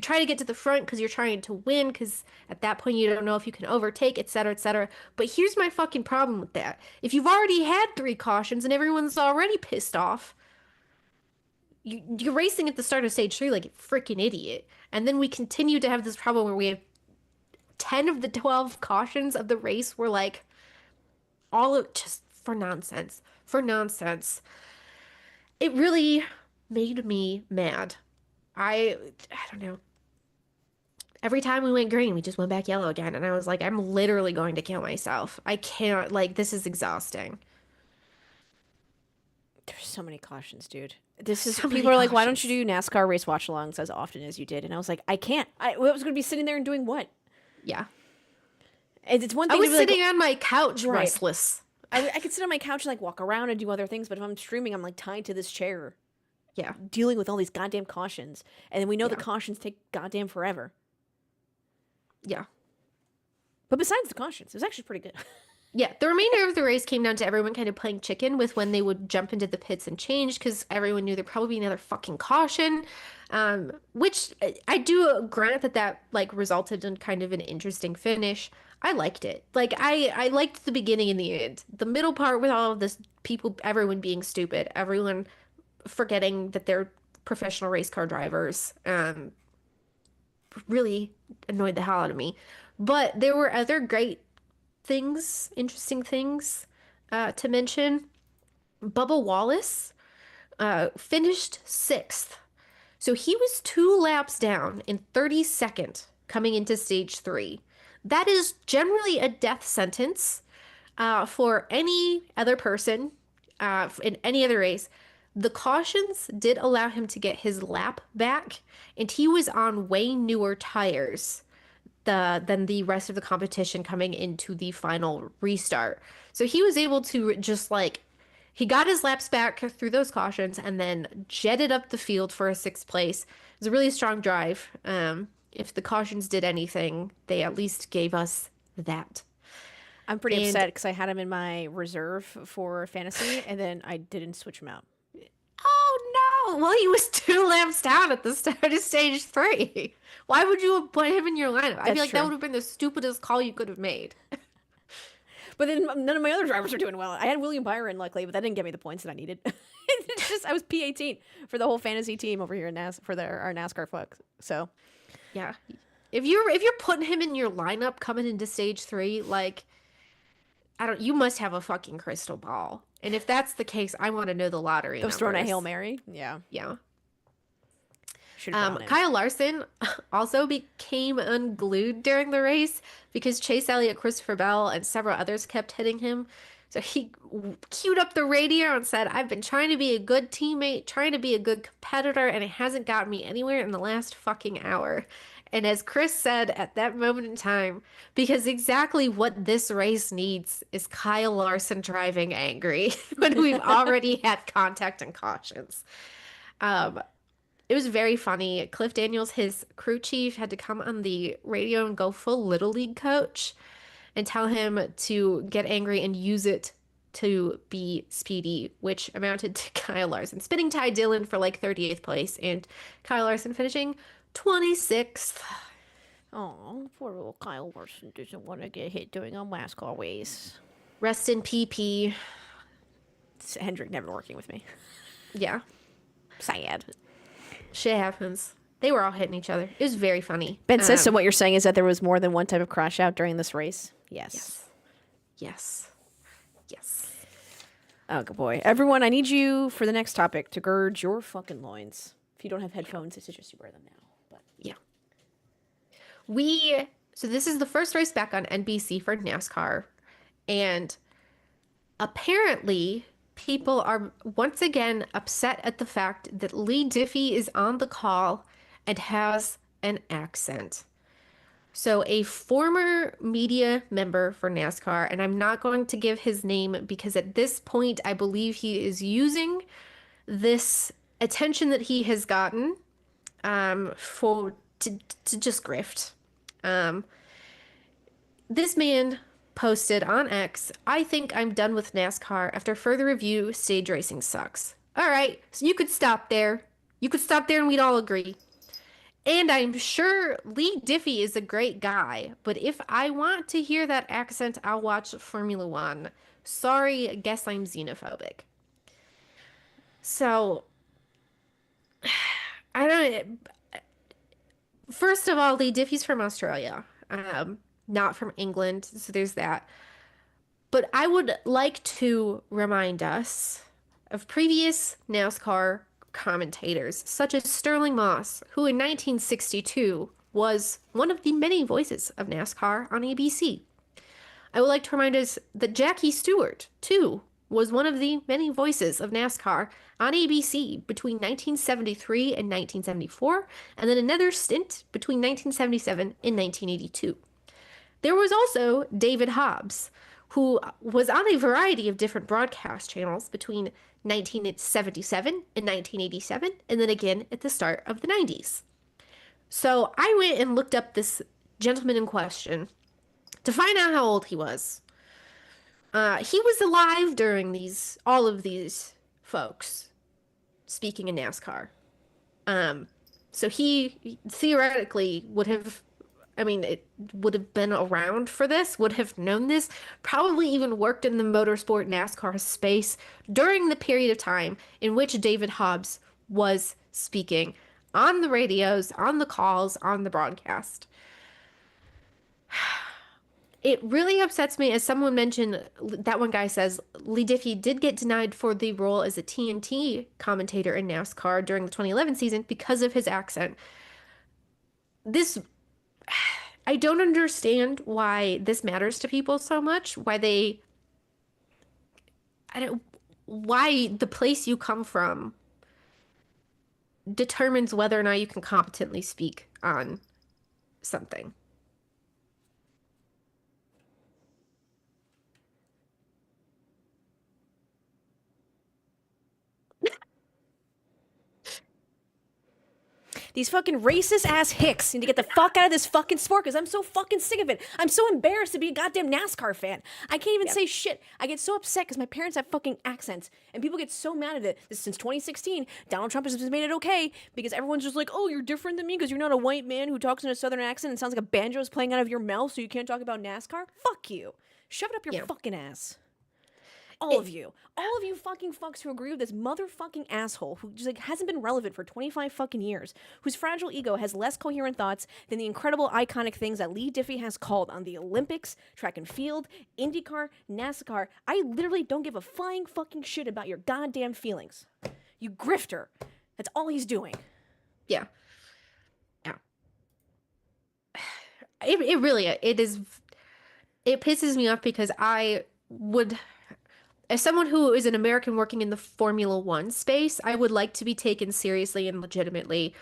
try to get to the front because you're trying to win, because at that point you don't know if you can overtake, etc., etc. But here's my fucking problem with that. If you've already had 3 cautions and everyone's already pissed off, you're racing at the start of stage 3 like a freaking idiot. And then we continue to have this problem where we have 10 of the 12 cautions of the race were like all of just for nonsense. For nonsense. It really made me mad. I don't know. Every time we went green, we just went back yellow again. And I was like, I'm literally going to kill myself. I can't, like, this is exhausting. There's so many cautions, dude. There's This is so many people are like, why don't you cautions. do NASCAR race watch-alongs as often as you did? And I was like, I can't. I was going to be sitting there and doing what? Yeah. It's one I thing to was be like, sitting on my couch right. restless. I could sit on my couch and like walk around and do other things, but if I'm streaming, I'm like tied to this chair, Yeah. dealing with all these goddamn cautions, and then we know the Yeah. cautions take goddamn forever. Yeah. But besides the cautions, it was actually pretty good. Yeah, the remainder of the race came down to everyone kind of playing chicken with when they would jump into the pits and change because everyone knew there'd probably be another fucking caution. Which I do grant that like resulted in kind of an interesting finish. I liked it. Like I liked the beginning and the end. The middle part with all of this people, everyone being stupid, everyone forgetting that they're professional race car drivers, really annoyed the hell out of me. But there were other great things, interesting things to mention. Bubba Wallace finished sixth. So he was 2 laps down in 32nd coming into stage three. That is generally a death sentence for any other person in any other race. The cautions did allow him to get his lap back, and he was on way newer tires than the rest of the competition coming into the final restart. So he was able to just like he got his laps back through those cautions and then jetted up the field for a sixth place. It was a really strong drive. If the cautions did anything, they at least gave us that. I'm pretty And upset because I had him in my reserve for fantasy, and then I didn't switch him out. oh no, well he was 2 laps down at the start of stage three. Why would you have put him in your lineup? I That's feel like that true. would have been the stupidest call you could have made. But then none of my other drivers are doing well. I had William Byron, luckily, but that didn't get me the points that I needed. It's just I was P18 for the whole fantasy team over here in our NASCAR folks. So Yeah. If you're putting him in your lineup coming into stage three, like you must have a fucking crystal ball. And if that's the case, I want to know the lottery I was throwing a Hail numbers. Mary. Yeah, Yeah. should have gone him. Kyle Larson also became unglued during the race because Chase Elliott, Christopher Bell, and several others kept hitting him. So he queued up the radio and said, I've been trying to be a good teammate, trying to be a good competitor, and it hasn't gotten me anywhere in the last fucking hour. And as Chris said at that moment in time, because exactly what this race needs is Kyle Larson driving angry when we've already had contact and cautions. Um, it was very funny. Cliff Daniels, his crew chief, had to come on the radio and go full Little League coach and tell him to get angry and use it to be speedy, which amounted to Kyle Larson spinning Ty Dillon for like 38th place and Kyle Larson finishing 26th. Oh, poor little Kyle Larson doesn't want to get hit doing a NASCAR race. Rest in PP. It's Hendrick never working with me. Yeah, Sad. shit happens. They were all hitting each other. It was very funny. Ben says, so what you're saying is that there was more than one type of crash out during this race? Yes. Yes. Yes. Oh, good boy. Everyone, I need you for the next topic to gird your fucking loins. If you don't have headphones, I suggest you wear them now. But Yeah. So this is the first race back on NBC for NASCAR. And apparently, people are once again upset at the fact that Lee Diffie is on the call and has an accent. So, a former media member for NASCAR, and I'm not going to give his name because at this point, I believe he is using this attention that he has gotten to just grift. This man posted on X, I think I'm done with NASCAR. After further review, stage racing sucks. All right, so you could stop there. You could stop there and we'd all agree. And I'm sure Lee Diffie is a great guy, but if I want to hear that accent, I'll watch Formula One. Sorry, guess I'm xenophobic. So, I don't. First of all, Lee Diffie's from Australia, not from England, so there's that. But I would like to remind us of previous NASCAR commentators, such as Sterling Moss, who in 1962 was one of the many voices of NASCAR on ABC. I would like to remind us that Jackie Stewart, too, was one of the many voices of NASCAR on ABC between 1973 and 1974, and then another stint between 1977 and 1982. There was also David Hobbs, who was on a variety of different broadcast channels between 1977 and 1987, and then again at the start of the 90s. So I went and looked up this gentleman in question to find out how old he was. He was alive during all of these folks speaking in NASCAR. So he theoretically it would have been around for this, would have known this, probably even worked in the motorsport NASCAR space during the period of time in which David Hobbs was speaking on the radios, on the calls, on the broadcast. It really upsets me, as someone mentioned, that one guy says, Lee Diffie did get denied for the role as a TNT commentator in NASCAR during the 2011 season because of his accent. I don't understand why this matters to people so much, why the place you come from determines whether or not you can competently speak on something. These fucking racist ass hicks need to get the fuck out of this fucking sport because I'm so fucking sick of it. I'm so embarrassed to be a goddamn NASCAR fan. I can't even say shit. I get so upset because my parents have fucking accents and people get so mad at it. Since 2016, Donald Trump has made it okay because everyone's just like, oh, you're different than me because you're not a white man who talks in a southern accent and sounds like a banjo is playing out of your mouth so you can't talk about NASCAR? Fuck you. Shove it up your fucking ass. All of you fucking fucks who agree with this motherfucking asshole who just hasn't been relevant for 25 fucking years, whose fragile ego has less coherent thoughts than the incredible iconic things that Lee Diffie has called on the Olympics, track and field, IndyCar, NASCAR. I literally don't give a flying fucking shit about your goddamn feelings. You grifter. That's all he's doing. Yeah. Yeah. It really is. It pisses me off because I would, as someone who is an American working in the Formula One space, I would like to be taken seriously and legitimately,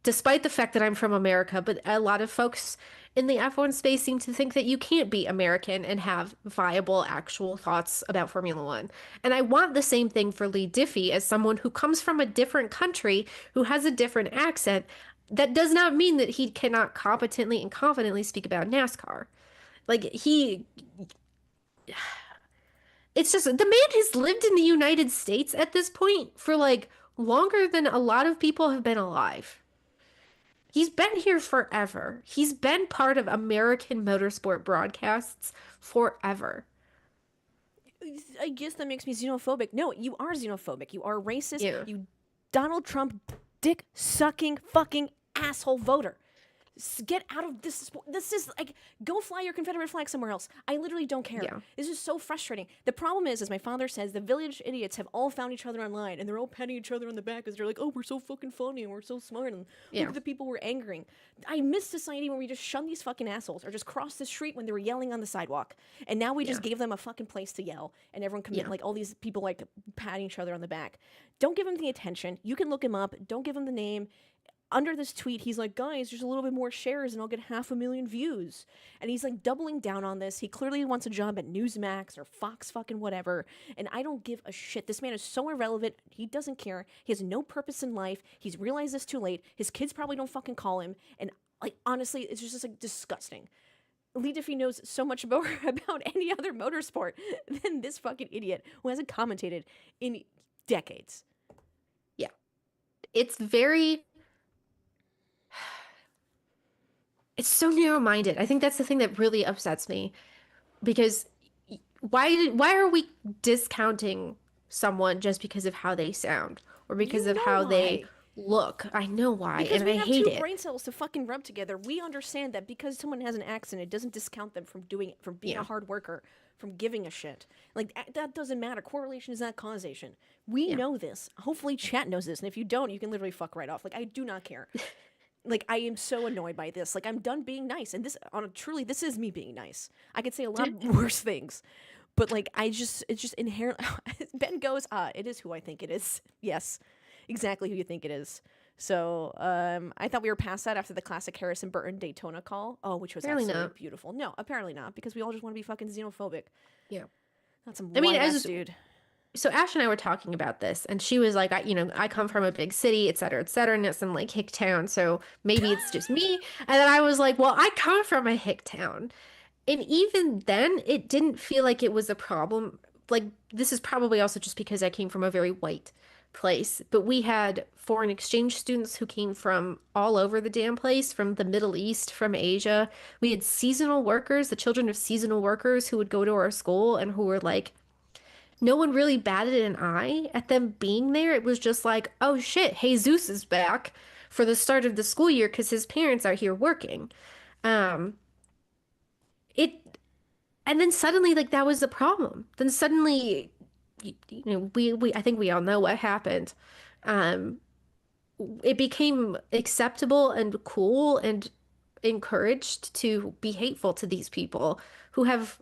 despite the fact that I'm from America. But a lot of folks in the F1 space seem to think that you can't be American and have viable, actual thoughts about Formula One. And I want the same thing for Lee Diffie as someone who comes from a different country, who has a different accent. That does not mean that he cannot competently and confidently speak about NASCAR. It's just, the man has lived in the United States at this point for longer than a lot of people have been alive. He's been here forever. He's been part of American motorsport broadcasts forever. I guess that makes me xenophobic. No, you are xenophobic. You are racist. Yeah. You Donald Trump dick-sucking fucking asshole voter. Get out of this sport. This is go fly your Confederate flag somewhere else. I literally don't care. Yeah. This is so frustrating. The problem is, as my father says, the village idiots have all found each other online and they're all patting each other on the back because they're like, oh, we're so fucking funny and we're so smart and look at the people we're angering. I miss society where we just shun these fucking assholes or just cross the street when they were yelling on the sidewalk. And now we just gave them a fucking place to yell and everyone all these people patting each other on the back. Don't give them the attention. You can look him up. Don't give him the name. Under this tweet, he's like, guys, just a little bit more shares and I'll get 500,000 views. And he's doubling down on this. He clearly wants a job at Newsmax or Fox fucking whatever. And I don't give a shit. This man is so irrelevant. He doesn't care. He has no purpose in life. He's realized this too late. His kids probably don't fucking call him. And honestly, it's just disgusting. Lee Diffie knows so much more about any other motorsport than this fucking idiot who hasn't commentated in decades. Yeah. It's so narrow-minded. I think that's the thing that really upsets me, because why are we discounting someone just because of how they sound or because of how they look. I know why, Because and we I have hate two it. brain cells to fucking rub together. We understand that because someone has an accent, it doesn't discount them from doing it, from being a Yeah. hard worker, from giving a shit. Like, that doesn't matter. Correlation is not causation. We Yeah. know this. Hopefully, chat knows this. And if you don't, you can literally fuck right off. Like, I do not care. Like, I am so annoyed by this. Like, I'm done being nice. And truly, this is me being nice. I could say a lot worse things. But, like, it's just inherent. Ben goes, it is who I think it is. Yes, exactly who you think it is. So, I thought we were past that after the classic Harrison Burton Daytona call. Oh, which was Apparently absolutely not. beautiful. No, apparently not, because we all just want to be fucking xenophobic. Yeah. That's some I mean, white ass as dude. so Ash and I were talking about this, and she was like, I come from a big city, et cetera, and it's in like hick town, so maybe it's just me. And then I was like, well, I come from a hick town. And even then, it didn't feel like it was a problem. Like, this is probably also just because I came from a very white place. But we had foreign exchange students who came from all over the damn place, from the Middle East, from Asia. We had seasonal workers, the children of seasonal workers who would go to our school and who were like, no one really batted an eye at them being there. It was just like, oh shit, Jesus is back for the start of the school year because his parents are here working. Um, it and then suddenly like that was the problem. Then suddenly we I think we all know what happened. Um, it became acceptable and cool and encouraged to be hateful to these people who have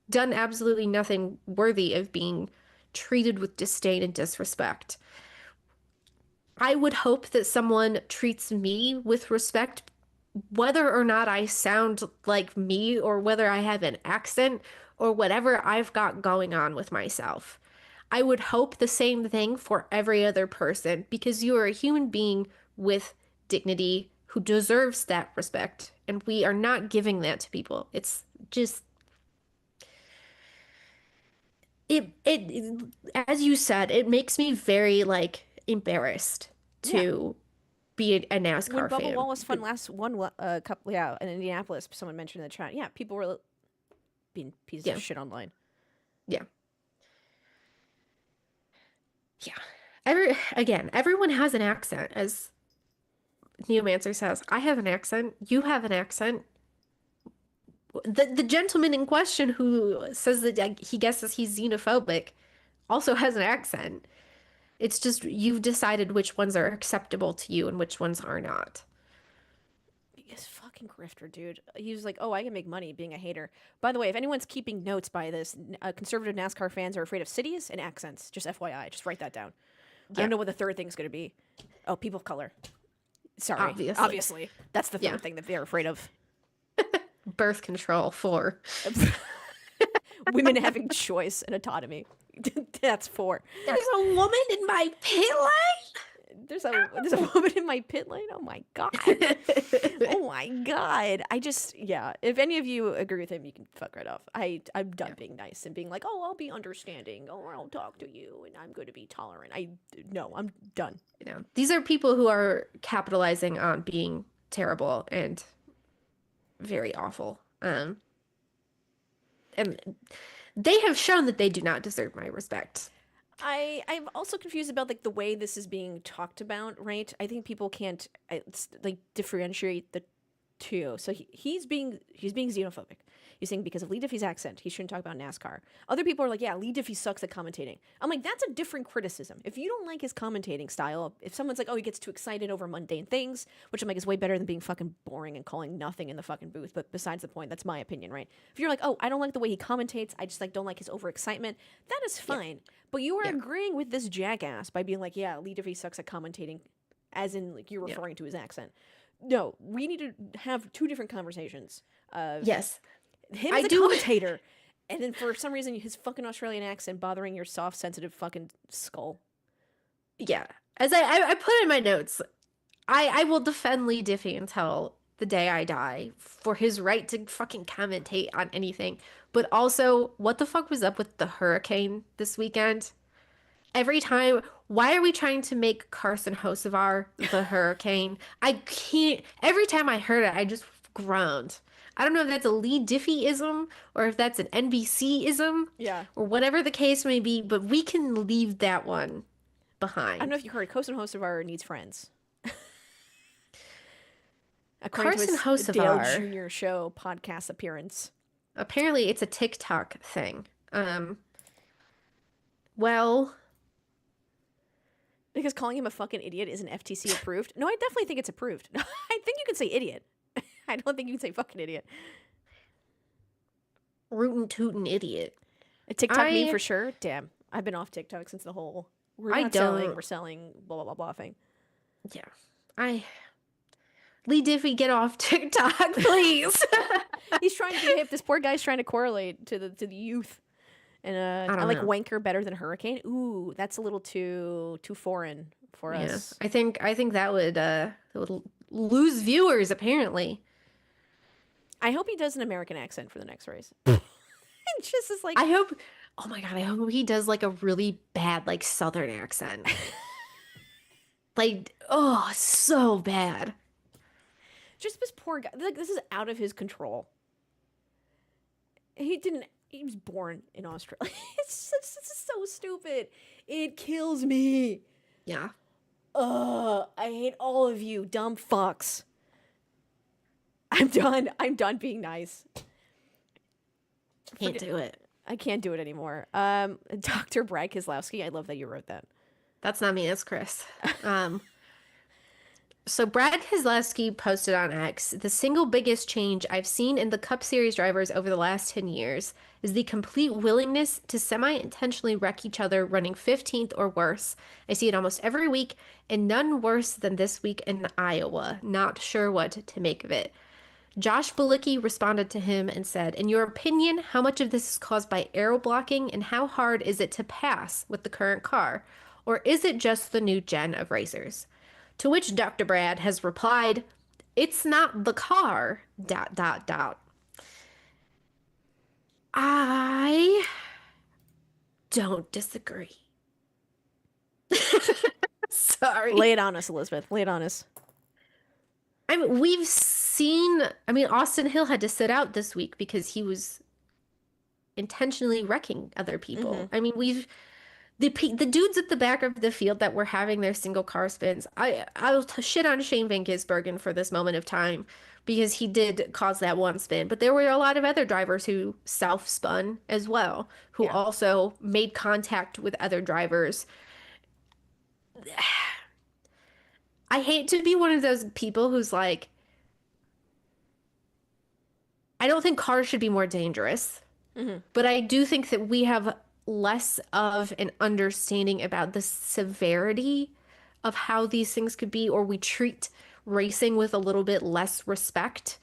done absolutely nothing worthy of being treated with disdain and disrespect. I would hope that someone treats me with respect, whether or not I sound like me or whether I have an accent or whatever I've got going on with myself. I would hope the same thing for every other person because you are a human being with dignity who deserves that respect. And we are not giving that to people. It's just it as you said, it makes me very like embarrassed Yeah. to be a When NASCAR Bubba fan. Wallace won last one couple, yeah, in Indianapolis, someone mentioned in the chat. Yeah, people were being pieces Yeah. of shit online. Yeah. Yeah. Everyone has an accent, as Neomancer says. I have an accent. You have an accent. The gentleman in question who says that he guesses he's xenophobic also has an accent. It's just you've decided which ones are acceptable to you and which ones are not. He's fucking grifter, dude. He was like, "Oh, I can make money being a hater." By the way, if anyone's keeping notes by this, conservative NASCAR fans are afraid of cities and accents. Just FYI, just write that down. I don't know what the third thing's going to be. Oh, people of color. Sorry. Obviously. That's the third thing that they're afraid of. Birth control for Women having choice and autonomy. That's 4. There's a woman in my pit lane. There's a woman in my pit lane. Oh my god. Oh my god. Yeah. If any of you agree with him, you can fuck right off. I'm done being nice and being like, oh, I'll be understanding. Oh, I'll talk to you, and I'm going to be tolerant. No, I'm done. These are people who are capitalizing on being terrible and very awful. And they have shown that they do not deserve my respect. I'm also confused about like the way this is being talked about, right? I think people can't like differentiate the two. So he's being xenophobic. He's saying because of Lee Diffie's accent, he shouldn't talk about NASCAR. Other people are like, yeah, Lee Diffie sucks at commentating. I'm like, that's a different criticism. If you don't like his commentating style, if someone's like, oh, he gets too excited over mundane things, which I'm like is way better than being fucking boring and calling nothing in the fucking booth. But besides the point, that's my opinion, right? If you're like, oh, I don't like the way he commentates, I just like don't like his overexcitement, that is fine. Yeah. But you are agreeing with this jackass by being like, yeah, Lee Diffie sucks at commentating, as in like you're referring to his accent. No, we need to have two different conversations. Yes. Him as a commentator, and then for some reason his fucking Australian accent bothering your soft, sensitive fucking skull. Yeah. As I put in my notes, I will defend Lee Diffie until the day I die for his right to fucking commentate on anything. But also, what the fuck was up with the hurricane this weekend? Every time, why are we trying to make Carson Hocevar the hurricane? I can't. Every time I heard it, I just groaned. I don't know if that's a Lee Diffie-ism or if that's an NBC-ism. Yeah. Or whatever the case may be, but we can leave that one I don't know behind. if you heard, Kosen Hocevar needs friends. According to Carson his Dale Hocevar, Jr. Show podcast appearance. apparently it's a TikTok thing. Well, Because calling him a fucking idiot isn't FTC approved. No, I definitely think it's approved. I think you can say idiot. I don't think you can say fucking idiot. rootin' tootin' idiot. A TikTok meme for I sure. Damn, I've been off TikTok since the whole we're I not selling, don't. we're selling, blah blah blah blah thing. Yeah. I Lee Diffie, get off TikTok, please. He's trying to be hip. This poor guy's trying to correlate to the youth. And I I don't like know. wanker better than hurricane. Ooh, that's a little too foreign for Yeah. us. I think that would lose viewers apparently. I hope he does an American accent for the next race. It just is like I hope Oh my God, I hope he does like a really bad like southern accent. Like, oh, so bad. just this poor guy. Like this is out of his control. He didn't. He was born in Australia. It's so stupid. It kills me. Yeah. I hate all of you, dumb fucks. I'm done. I'm done being nice. Can't do it. I can't do it anymore. Dr. Brad Keselowski, I love that you wrote that. That's not me, that's Chris. So Brad Keselowski posted on X, the single biggest change I've seen in the Cup Series drivers over the last 10 years is the complete willingness to semi-intentionally wreck each other running 15th or worse. I see it almost every week, and none worse than this week in Iowa. Not sure what to make of it. Josh Bilicki responded to him and said, in your opinion, how much of this is caused by aero blocking and how hard is it to pass with the current car? Or is it just the new gen of racers? To which Dr. Brad has replied, it's not the car, ... I don't disagree. Sorry. Lay it on us, Elizabeth. Lay it on us. I mean, Austin Hill had to sit out this week because he was intentionally wrecking other people. I mean, the dudes at the back of the field that were having their single car spins. I'll shit on Shane Van Gisbergen for this moment of time because he did cause that one spin, but there were a lot of other drivers who self-spun as well, who Yeah. also made contact with other drivers. I hate to be one of those people who's like, I don't think cars should be more dangerous, but I do think that we have less of an understanding about the severity of how these things could be, or we treat racing with a little bit less respect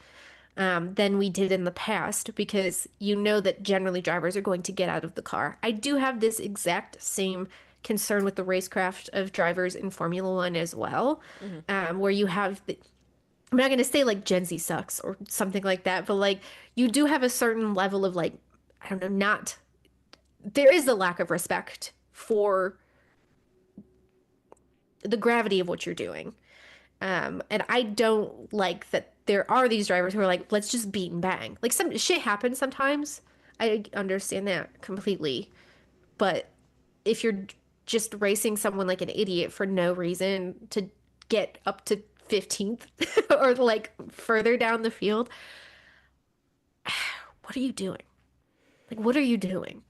than we did in the past, because you know that generally drivers are going to get out of the car. I do have this exact same concern with the racecraft of drivers in Formula One as well, where you have I'm not going to say like Gen Z sucks or something like that, but like you do have a certain level of like, I don't know, there is a lack of respect for the gravity of what you're doing. And I don't like that there are these drivers who are like, let's just beat and bang. Like some shit happens sometimes. I understand that completely. But if you're just racing someone like an idiot for no reason to get up to 15th or like further down the field, what are you doing? Like, what are you doing?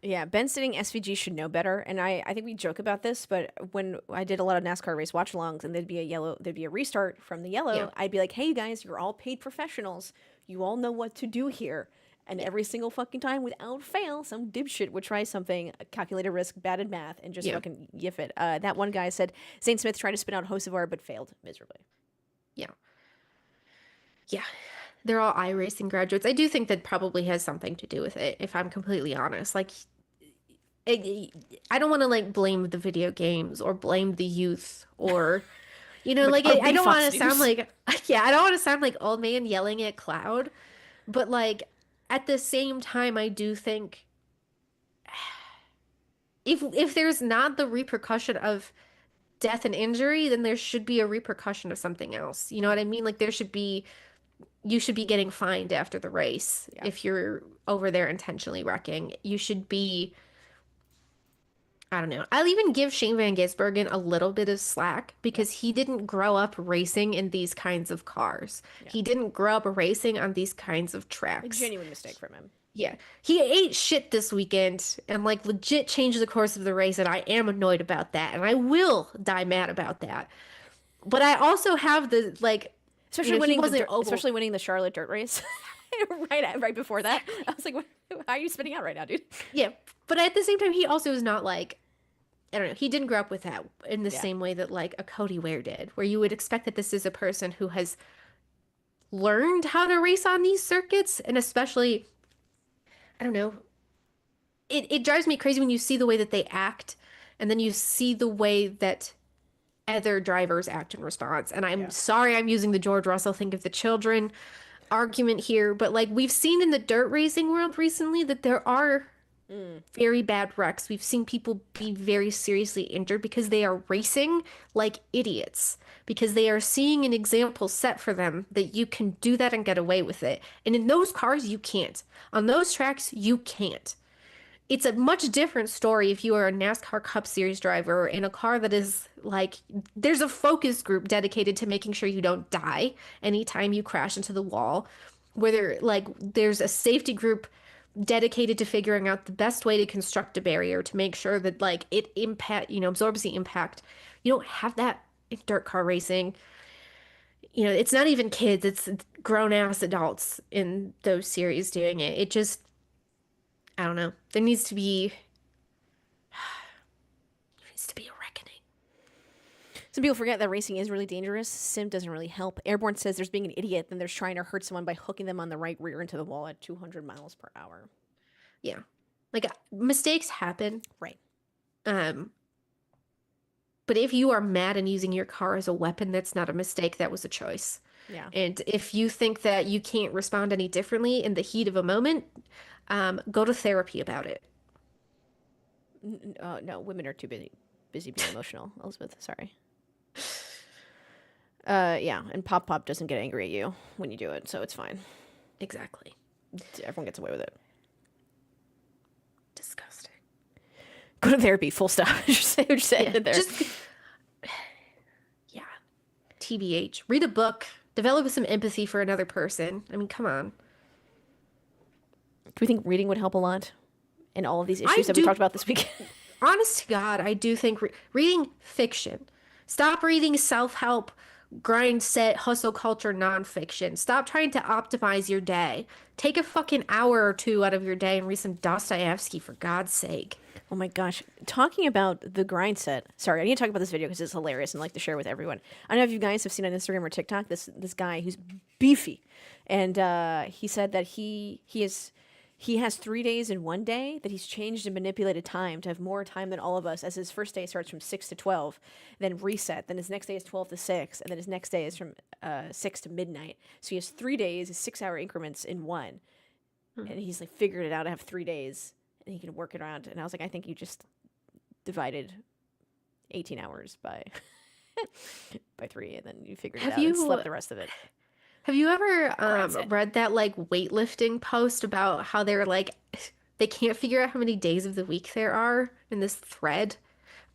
Yeah, Ben sitting SVG should know better. And I think we joke about this, but when I did a lot of NASCAR race watch alongs and there'd be a restart from the yellow, Yeah. I'd be like, hey, you guys, you're all paid professionals. You all know what to do here. And every single fucking time, without fail, some dipshit would try something, calculated risk, bad at math, and just Yeah. fucking yiff it. That one guy said Zane Smith tried to spin out Hocevar but failed miserably. Yeah. Yeah. They're all iRacing graduates. I do think that probably has something to do with it, if I'm completely honest. Like, I don't want to like blame the video games or blame the youth or, like Or I be don't want Fox to sound News. like, yeah, I don't want to sound like old man yelling at cloud, but like at the same time, I do think if there's not the repercussion of death and injury, then there should be a repercussion of something else. You know what I mean? Like you should be getting fined after the race Yeah. if you're over there intentionally wrecking. You should be I don't know. I'll even give Shane Van Gisbergen a little bit of slack Yeah. because he didn't grow up racing in these kinds of cars. Yeah. He didn't grow up racing on these kinds of A tracks. genuine mistake from him. Yeah. He ate shit this weekend and like legit changed the course of the race, and I am annoyed about that, and I will die mad about that. But I also have the like, Especially he winning wasn't over. especially winning the Charlotte dirt race. Right before that. I was like, how are you spinning out right now, dude? Yeah, but at the same time, he also is not like, I don't know. He didn't grow up with that in the Yeah. same way that like a Cody Ware did, where you would expect that this is a person who has learned how to race on these circuits, and especially, I don't know, it drives me crazy when you see the way that they act, and then you see the way that other drivers act in response. And I'm Yeah. sorry I'm using the George Russell think of the children argument here, but like we've seen in the dirt racing world recently that there are very bad wrecks. We've seen people be very seriously injured because they are racing like idiots, because they are seeing an example set for them that you can do that and get away with it. And in those cars, you can't. On those tracks, you can't. It's a much different story if you are a NASCAR Cup Series driver in a car that is like, there's a focus group dedicated to making sure you don't die anytime you crash into the wall, where there's a safety group dedicated to figuring out the best way to construct a barrier to make sure that like it absorbs the impact. You don't have that in dirt car racing. It's not even kids, it's grown ass adults in those series doing it. It just, I don't know. There needs to be a reckoning. Some people forget that racing is really dangerous. Sim doesn't really help. Airborne says there's being an idiot, then there's trying to hurt someone by hooking them on the right rear into the wall at 200 miles per hour. Yeah. Like mistakes happen. Right. But if you are mad and using your car as a weapon, that's not a mistake. That was a choice. Yeah. And if you think that you can't respond any differently in the heat of a moment, go to therapy about it. No, women are too busy being emotional. Elizabeth, sorry. Yeah, and Pop Pop doesn't get angry at you when you do it, so it's fine. Exactly. Everyone gets away with it. Disgusting. Go to therapy, full stop. Just say Yeah, it there. yeah. TBH. Read a book. Develop some empathy for another person. I mean, come on. Do we think reading would help a lot in all of these issues that we do- talked about this week? Honest to God, I do think reading fiction. Stop reading self-help, grind set, hustle culture nonfiction. Stop trying to optimize your day. Take a fucking hour or two out of your day and read some Dostoevsky, for God's sake. Oh my gosh. Talking about the grind set. Sorry, I need to talk about this video because it's hilarious and I like to share with everyone. I don't know if you guys have seen on Instagram or TikTok this guy who's beefy. And he said that he has 3 days in one day that he's changed and manipulated time to have more time than all of us, as his first day starts from 6 to 12, then reset. Then his next day is 12 to 6, and then his next day is from 6 to midnight. So he has 3 days, his 6-hour increments in one. And he's like figured it out to have 3 days and he can work it around. And I was like, I think you just divided 18 hours by 3, and then you figured it out and slept the rest of it. Have you ever Grindset. read that like weightlifting post about how they're like they can't figure out how many days of the week there are in this thread?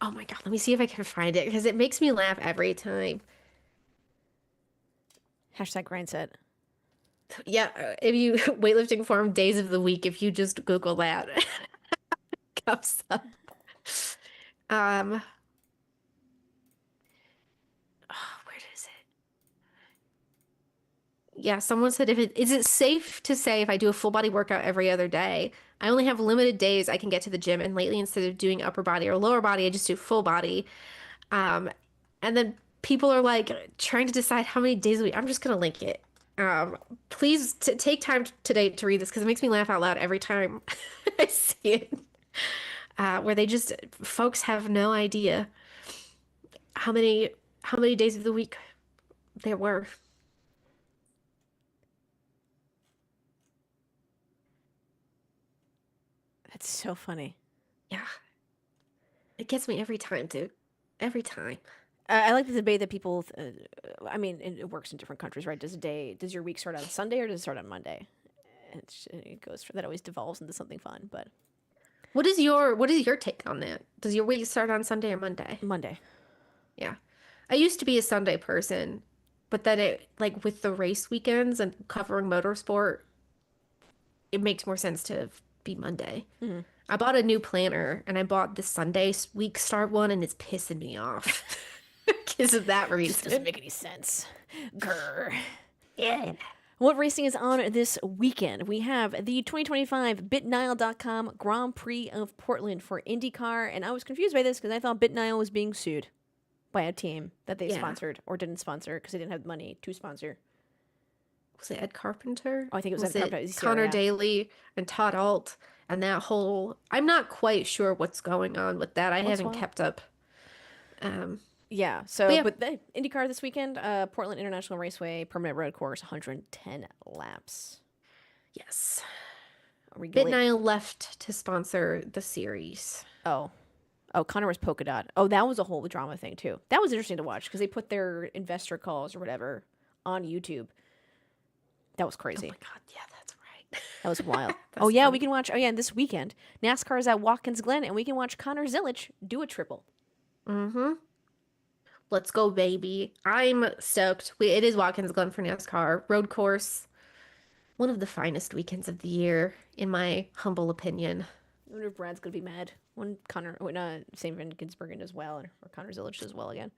Oh my God, let me see if I can find it because it makes me laugh every time. Hashtag grind set. Yeah, if you weightlifting forum days of the week, if you just Google that, comes up. Where is it? Yeah, someone said is it safe to say if I do a full body workout every other day, I only have limited days I can get to the gym, and lately instead of doing upper body or lower body, I just do full body. And then people are like trying to decide how many days a week. I'm just gonna link it. Please take time today to read this because it makes me laugh out loud every time I see it. Where folks have no idea how many days of the week there were. That's so funny. Yeah. It gets me every time, dude. Every time. I like the debate that people. I mean, it works in different countries, right? Does your week start on Sunday or does it start on Monday? It goes that always devolves into something fun, but What is your take on that? Does your week start on Sunday or Monday? Monday. Yeah. I used to be a Sunday person, but then it like with the race weekends and covering motorsport, it makes more sense to be Monday. Mm-hmm. I bought a new planner and I bought the Sunday week start one and it's pissing me off because of that This doesn't reason. make any sense. Grr. Yeah. What racing is on this weekend? We have the 2025 BitNile.com Grand Prix of Portland for IndyCar, and I was confused by this because I thought BitNile was being sued by a team that they Yeah. sponsored or didn't sponsor because they didn't have money to sponsor. Was it Ed Carpenter? Oh, I think it was Was Ed it Carpenter, ZCR, Connor yeah. Daly and Todd Alt and that whole I'm not quite sure what's going on with that. I What's haven't what? kept up. Um, Yeah, so, yeah. but the IndyCar this weekend, Portland International Raceway, permanent road course, 110 laps. yes. Regulate. BitNile left to sponsor the series. Oh. Oh, Connor was polka dot. Oh, that was a whole drama thing, too. That was interesting to watch because they put their investor calls or whatever on YouTube. That was Oh crazy. my God, yeah, that's right. That was wild. That's Oh, yeah, funny. we can watch. Oh, yeah, and this weekend, NASCAR is at Watkins Glen, and we can watch Connor Zilic do a triple. Mm-hmm. Let's go, baby. I'm stoked. It is Watkins Glen for NASCAR. Road course. One of the finest weekends of the year, in my humble opinion. I wonder if Brad's going to be mad when St. Van Gisbergen as well, or Connor Zilic as well again.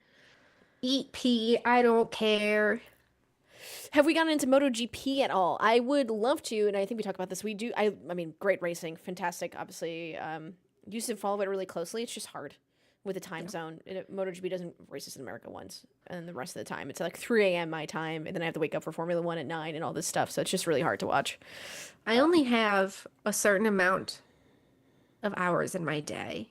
Eat pea, I don't care. Have we gotten into MotoGP at all? I would love to, and I think we talked about this. We do. I mean, great racing, fantastic. Obviously, used to follow it really closely. It's just hard with the time zone. MotoGP doesn't race this in America once, and the rest of the time it's like 3 a.m. my time, and then I have to wake up for Formula One at 9 and all this stuff. So it's just really hard to watch. I only have a certain amount of hours in my day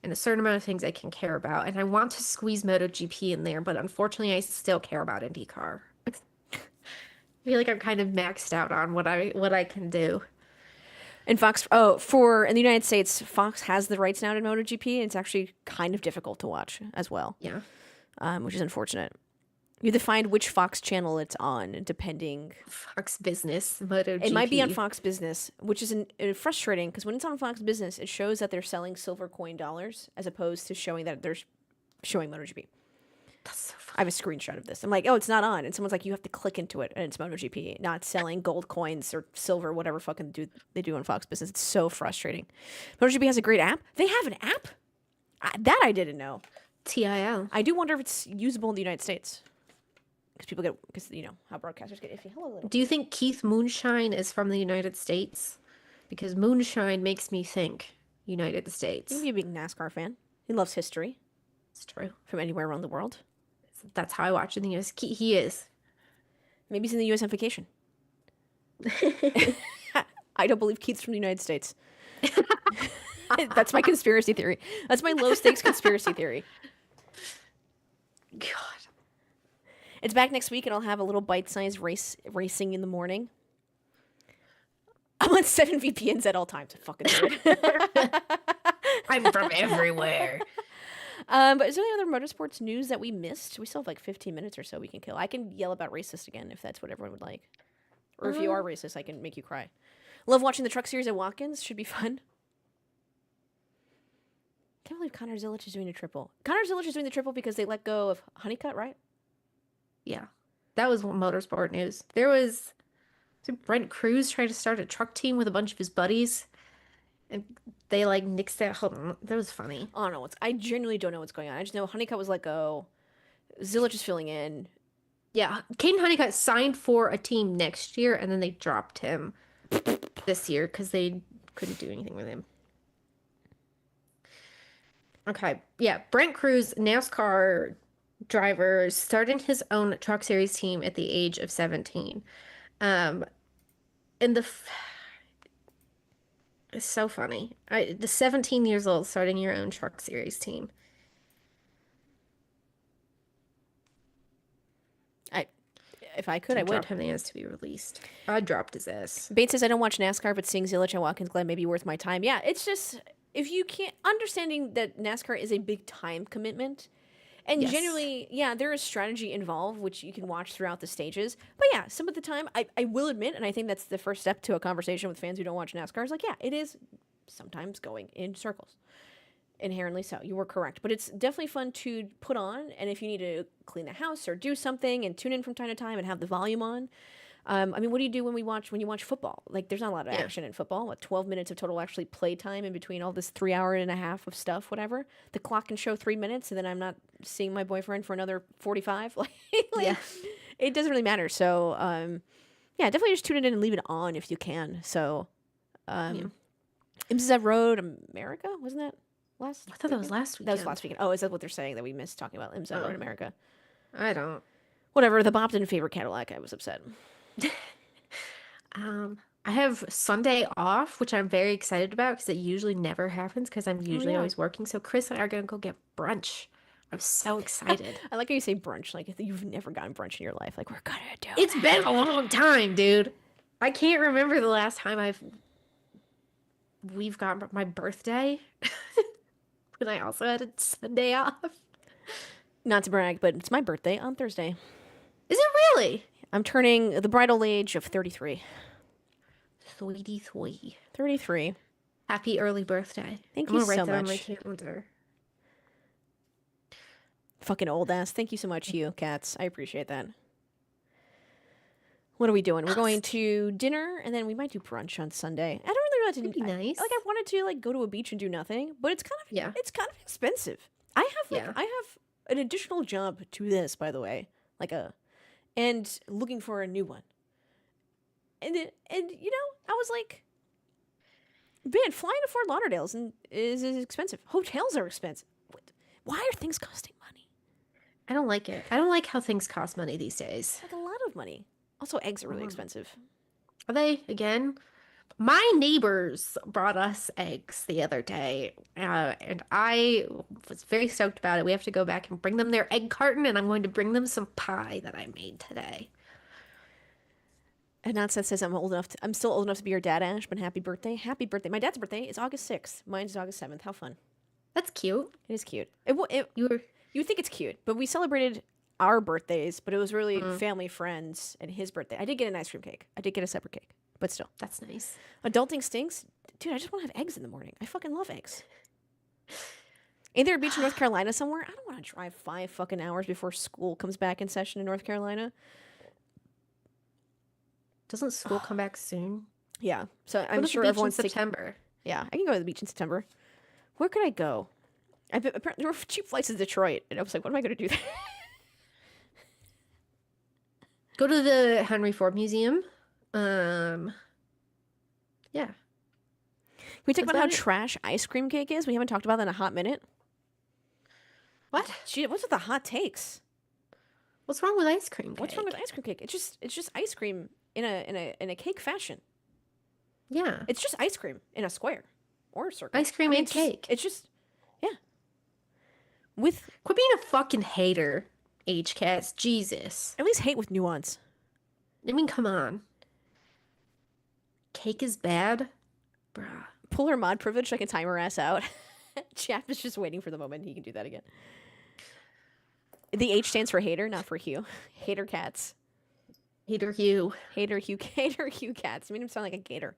and a certain amount of things I can care about. And I want to squeeze MotoGP in there, but unfortunately, I still care about IndyCar. I feel like I'm kind of maxed out on what I can do. And Fox, in the United States, Fox has the rights now to MotoGP, and it's actually kind of difficult to watch as well, Yeah. which is unfortunate. You have to find which Fox channel it's on, depending. Fox Business, MotoGP. It might be on Fox Business, which is frustrating because when it's on Fox Business, it shows that they're selling silver coin dollars as opposed to showing that they're showing MotoGP. That's so funny. I have a screenshot of this. I'm like, oh, it's not on. And someone's like, you have to click into it, and it's MotoGP, not selling gold coins or silver, whatever fucking they do on Fox Business. It's so frustrating. MotoGP has a great app. They have an app? That I didn't know. TIL. I do wonder if it's usable in the United States. Because you know how broadcasters get iffy. Hello, little. Do you think Keith Moonshine is from the United States? Because Moonshine makes me think United States. He'd be a big NASCAR fan. He loves history It's true. from anywhere around the world. That's how I watch in the US. He is. Maybe he's in the U.S. on vacation. I don't believe Keith's from the United States. That's my conspiracy theory. That's my low stakes conspiracy theory. God. It's back next week, and I'll have a little bite-sized racing in the morning. I'm on 7 VPNs at all times. I fucking do it. I'm from everywhere. But is there any other motorsports news that we missed? We still have like 15 minutes or so we can kill. I can yell about racist again if that's what everyone would like. Or if you are racist, I can make you cry. Love watching the truck series at Watkins. Should be fun. Can't believe Connor Zilic is doing a triple. Connor Zilic is doing the triple because they let go of Honeycutt, right? Yeah. That was motorsport news. There was Brent Cruz trying to start a truck team with a bunch of his buddies. And they like nixed that. Hold on. That was funny. I don't know I genuinely don't know what's going on. I just know Honeycutt was let go. Zilic is filling in. Yeah. Caden Honeycutt signed for a team next year and then they dropped him this year because they couldn't do anything with him. Okay. Yeah. Brent Cruz, NASCAR driver, starting his own truck series team at the age of 17. And it's so funny. The 17 years old starting your own truck series team. If I could, I would. Drop him the ass to be released. I dropped his ass. Bates says, I don't watch NASCAR, but seeing Zilic and Watkins Glen may be worth my time. Yeah, it's just, if you can't, understanding that NASCAR is a big time commitment. And Yes. generally, yeah, there is strategy involved, which you can watch throughout the stages. But yeah, some of the time, I will admit, and I think that's the first step to a conversation with fans who don't watch NASCAR, is like, yeah, it is sometimes going in circles. Inherently so. You were correct. But it's definitely fun to put on, and if you need to clean the house or do something and tune in from time to time and have the volume on. I mean, what do you do when you watch football? Like, there's not a lot of action in football. What, 12 minutes of total actually play time in between all this 3 hour and a half of stuff, whatever. The clock can show 3 minutes, and then I'm not seeing my boyfriend for another 45. Like, Yeah. it doesn't really matter. So, yeah, definitely just tune it in and leave it on if you can. So, IMSA Road America, wasn't that last? I thought that was last weekend. That was last weekend. Oh, is that what they're saying that we missed talking about IMSA Road America? I don't. Whatever. The Bob didn't favor Cadillac. I was upset. I have Sunday off, which I'm very excited about because it usually never happens because I'm usually always working. So Chris and I are gonna go get brunch. I'm so excited. I like how you say brunch, like you've never gotten brunch in your life. Like, we're gonna do it. It's been a long time, dude. I can't remember the last time we've got my birthday. When I also had a Sunday off. Not to brag, but it's my birthday on Thursday. Is it really? I'm turning the bridal age of 33. Sweetie sweet. 33. Happy early birthday. Thank I'm you gonna write so that on my much. calendar. Fucking old ass. Thank you so much, you cats. I appreciate that. What are we doing? We're going to dinner, and then we might do brunch on Sunday. I don't really know what to do. That'd be nice. I wanted to go to a beach and do nothing, but it's kind of expensive. I have an additional job to this, by the way, and looking for a new one. And I was like, man, flying to Fort Lauderdale is expensive. Hotels are expensive. Why are things costing money? I don't like it. I don't like how things cost money these days. Like, a lot of money. Also, eggs are really expensive. Are they again? My neighbors brought us eggs the other day, and I was very stoked about it. We have to go back and bring them their egg carton, and I'm going to bring them some pie that I made today. And Nonsense says I'm still old enough to be your dad, Ash, but happy birthday. Happy birthday. My dad's birthday is August 6th. Mine is August 7th. How fun. That's cute. It is cute. You would think it's cute, but we celebrated our birthdays, but it was really family, friends, and his birthday. I did get an ice cream cake. I did get a separate cake, but still. That's nice. Adulting stinks. Dude, I just want to have eggs in the morning. I fucking love eggs. Ain't there a beach in North Carolina somewhere? I don't want to drive 5 fucking hours before school comes back in session in North Carolina. Doesn't school come back soon? Yeah. So I'm sure everyone's September. Yeah, I can go to the beach in September. Where could I go? Apparently there were cheap flights to Detroit, and I was like, what am I going to do there? Go to the Henry Ford Museum. Yeah. Can we talk about how trash ice cream cake is? We haven't talked about that in a hot minute. What? Gee, what's with the hot takes? What's wrong with ice cream cake? What's wrong with ice cream cake? It's just ice cream in a cake fashion. Yeah. It's just ice cream in a square or a circle. Ice cream and cake. It's just yeah. Quit being a fucking hater, H-Cats. Jesus. At least hate with nuance. I mean, come on. Cake is bad? Bruh. Pull her mod privilege so I can time her ass out. Chap is just waiting for the moment he can do that again. The H stands for hater, not for Hugh. Hater cats. Hater Hugh. Hater Hugh cats. I made him sound like a gator.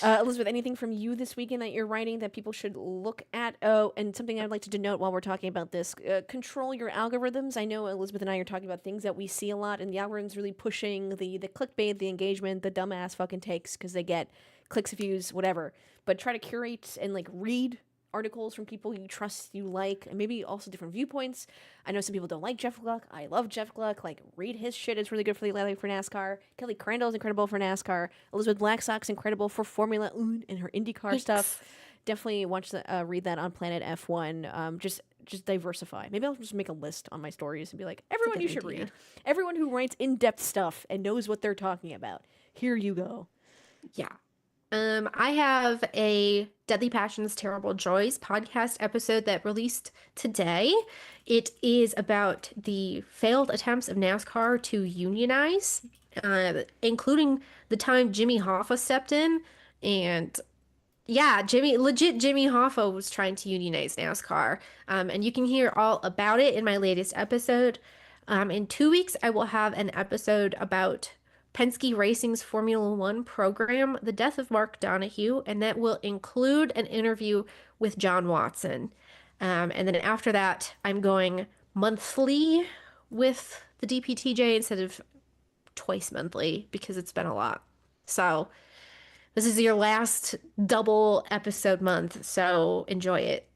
Elizabeth, anything from you this weekend that you're writing that people should look at? Oh, and something I'd like to denote while we're talking about this. Control your algorithms. I know Elizabeth and I are talking about things that we see a lot, and the algorithm's really pushing the clickbait, the engagement, the dumbass fucking takes because they get clicks, views, whatever. But try to curate and read articles from people you trust, you like, and maybe also different viewpoints. I know some people don't like Jeff Gluck. I love Jeff Gluck. Read his shit. It's really good for NASCAR. Kelly Crandall's incredible for NASCAR. Elizabeth Blackstock's incredible for Formula 1 and her IndyCar stuff. Definitely read that on Planet F1. Just diversify. Maybe I'll just make a list on my stories and be like, everyone you should read. Everyone who writes in-depth stuff and knows what they're talking about. Here you go. Yeah. I have a Deadly Passions, Terrible Joys podcast episode that released today. It is about the failed attempts of NASCAR to unionize, including the time Jimmy Hoffa stepped in. And yeah, Jimmy Hoffa was trying to unionize NASCAR. And you can hear all about it in my latest episode. In 2 weeks, I will have an episode about Penske Racing's Formula One program, The Death of Mark Donohue, and that will include an interview with John Watson. And then after that, I'm going monthly with the DPTJ instead of twice monthly because it's been a lot. So this is your last double episode month, so enjoy it.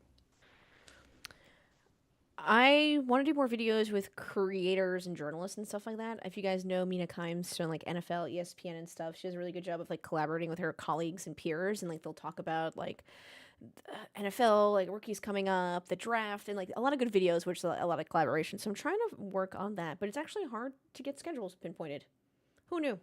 I want to do more videos with creators and journalists and stuff like that. If you guys know Mina Kimes from like NFL, ESPN and stuff, she does a really good job of like collaborating with her colleagues and peers, and like they'll talk about like NFL, like rookies coming up, the draft, and like a lot of good videos, which is a lot of collaboration. So I'm trying to work on that, but it's actually hard to get schedules pinpointed. Who knew?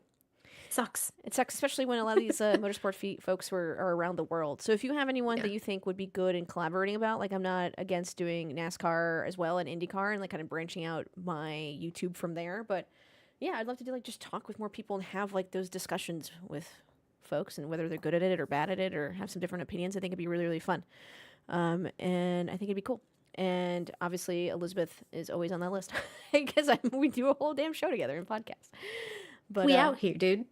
Sucks. It sucks, especially when a lot of these motorsport folks are around the world. So if you have anyone Yeah. that you think would be good in collaborating about, like I'm not against doing NASCAR as well and IndyCar and like kind of branching out my YouTube from there. But yeah, I'd love to do like just talk with more people and have like those discussions with folks and whether they're good at it or bad at it or have some different opinions. I think it'd be really, really fun. And I think it'd be cool. And obviously Elizabeth is always on that list because we do a whole damn show together in podcast. But We out here, dude.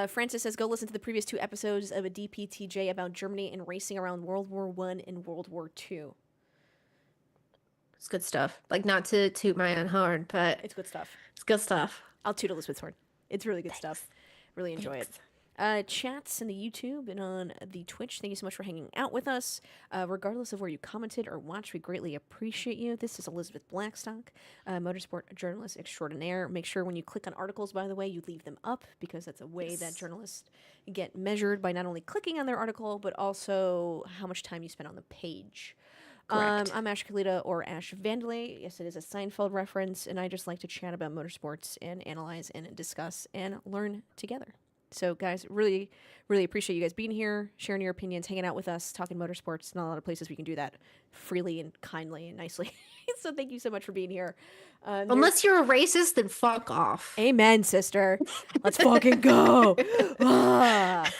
Francis says, go listen to the previous 2 episodes of a DPTJ about Germany and racing around World War I and World War II. It's good stuff. Like, not to toot my own horn, but It's good stuff. it's good stuff. I'll toot Elizabeth's horn. It's really good stuff. Really enjoy it. Chats in the YouTube and on the Twitch. Thank you so much for hanging out with us. Regardless of where you commented or watched, we greatly appreciate you. This is Elizabeth Blackstock, motorsport journalist extraordinaire. Make sure when you click on articles, by the way, you leave them up because that's a way that journalists get measured by not only clicking on their article, but also how much time you spend on the page. Correct. I'm Ash Kalita or AshVandelay. Yes, it is a Seinfeld reference, and I just like to chat about motorsports and analyze and discuss and learn together. So, guys, really, really appreciate you guys being here, sharing your opinions, hanging out with us, talking motorsports. Not a lot of places we can do that freely and kindly and nicely. So, thank you so much for being here. Unless you're a racist, then fuck off. Amen, sister. Let's fucking go. Ah.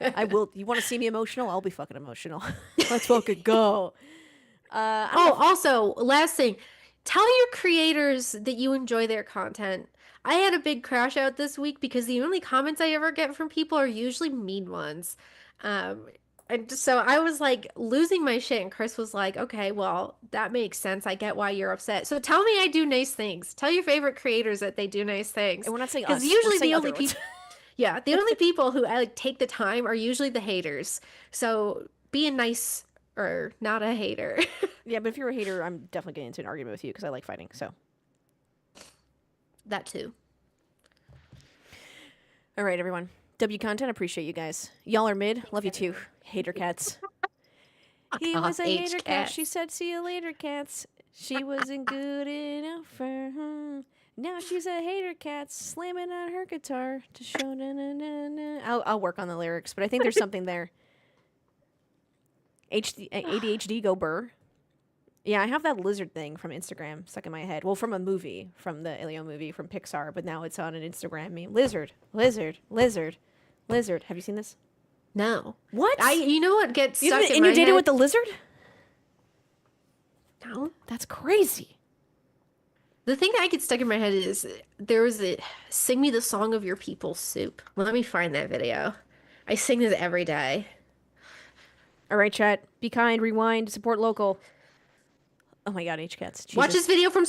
I will. You want to see me emotional? I'll be fucking emotional. Let's fucking go. Also, last thing. Tell your creators that you enjoy their content. I had a big crash out this week because the only comments I ever get from people are usually mean ones. And so I was like losing my shit, and Chris was like, okay, well, that makes sense. I get why you're upset. So tell me I do nice things. Tell your favorite creators that they do nice things. And we're not saying us. Because usually We're saying the only other ones. people, yeah, the only people who like take the time are usually the haters. So be a nice or not a hater. Yeah, but if you're a hater, I'm definitely getting into an argument with you because I like fighting. So, That too. all right, everyone. W content. Appreciate you guys. Y'all are mid. Love you too. Hater cats. He was a hater cat. H-cats. She said, "See you later, cats." She wasn't good enough for her. Now she's a hater cat, slamming on her guitar to show na na na na. I'll work on the lyrics, but I think there's something there. ADHD, go burr. Yeah, I have that lizard thing from Instagram stuck in my head. Well, from a movie, from the Alien movie from Pixar, but now it's on an Instagram meme. Lizard, lizard, lizard, lizard. Have you seen this? No. What? You know what gets You stuck in and my you dated head? with the lizard? No. That's crazy. The thing that gets stuck in my head is there was a sing me the song of your people soup. Let me find that video. I sing this every day. All right, chat. Be kind, rewind, support local. Oh my God, H-Cats. Watch Jesus. this video from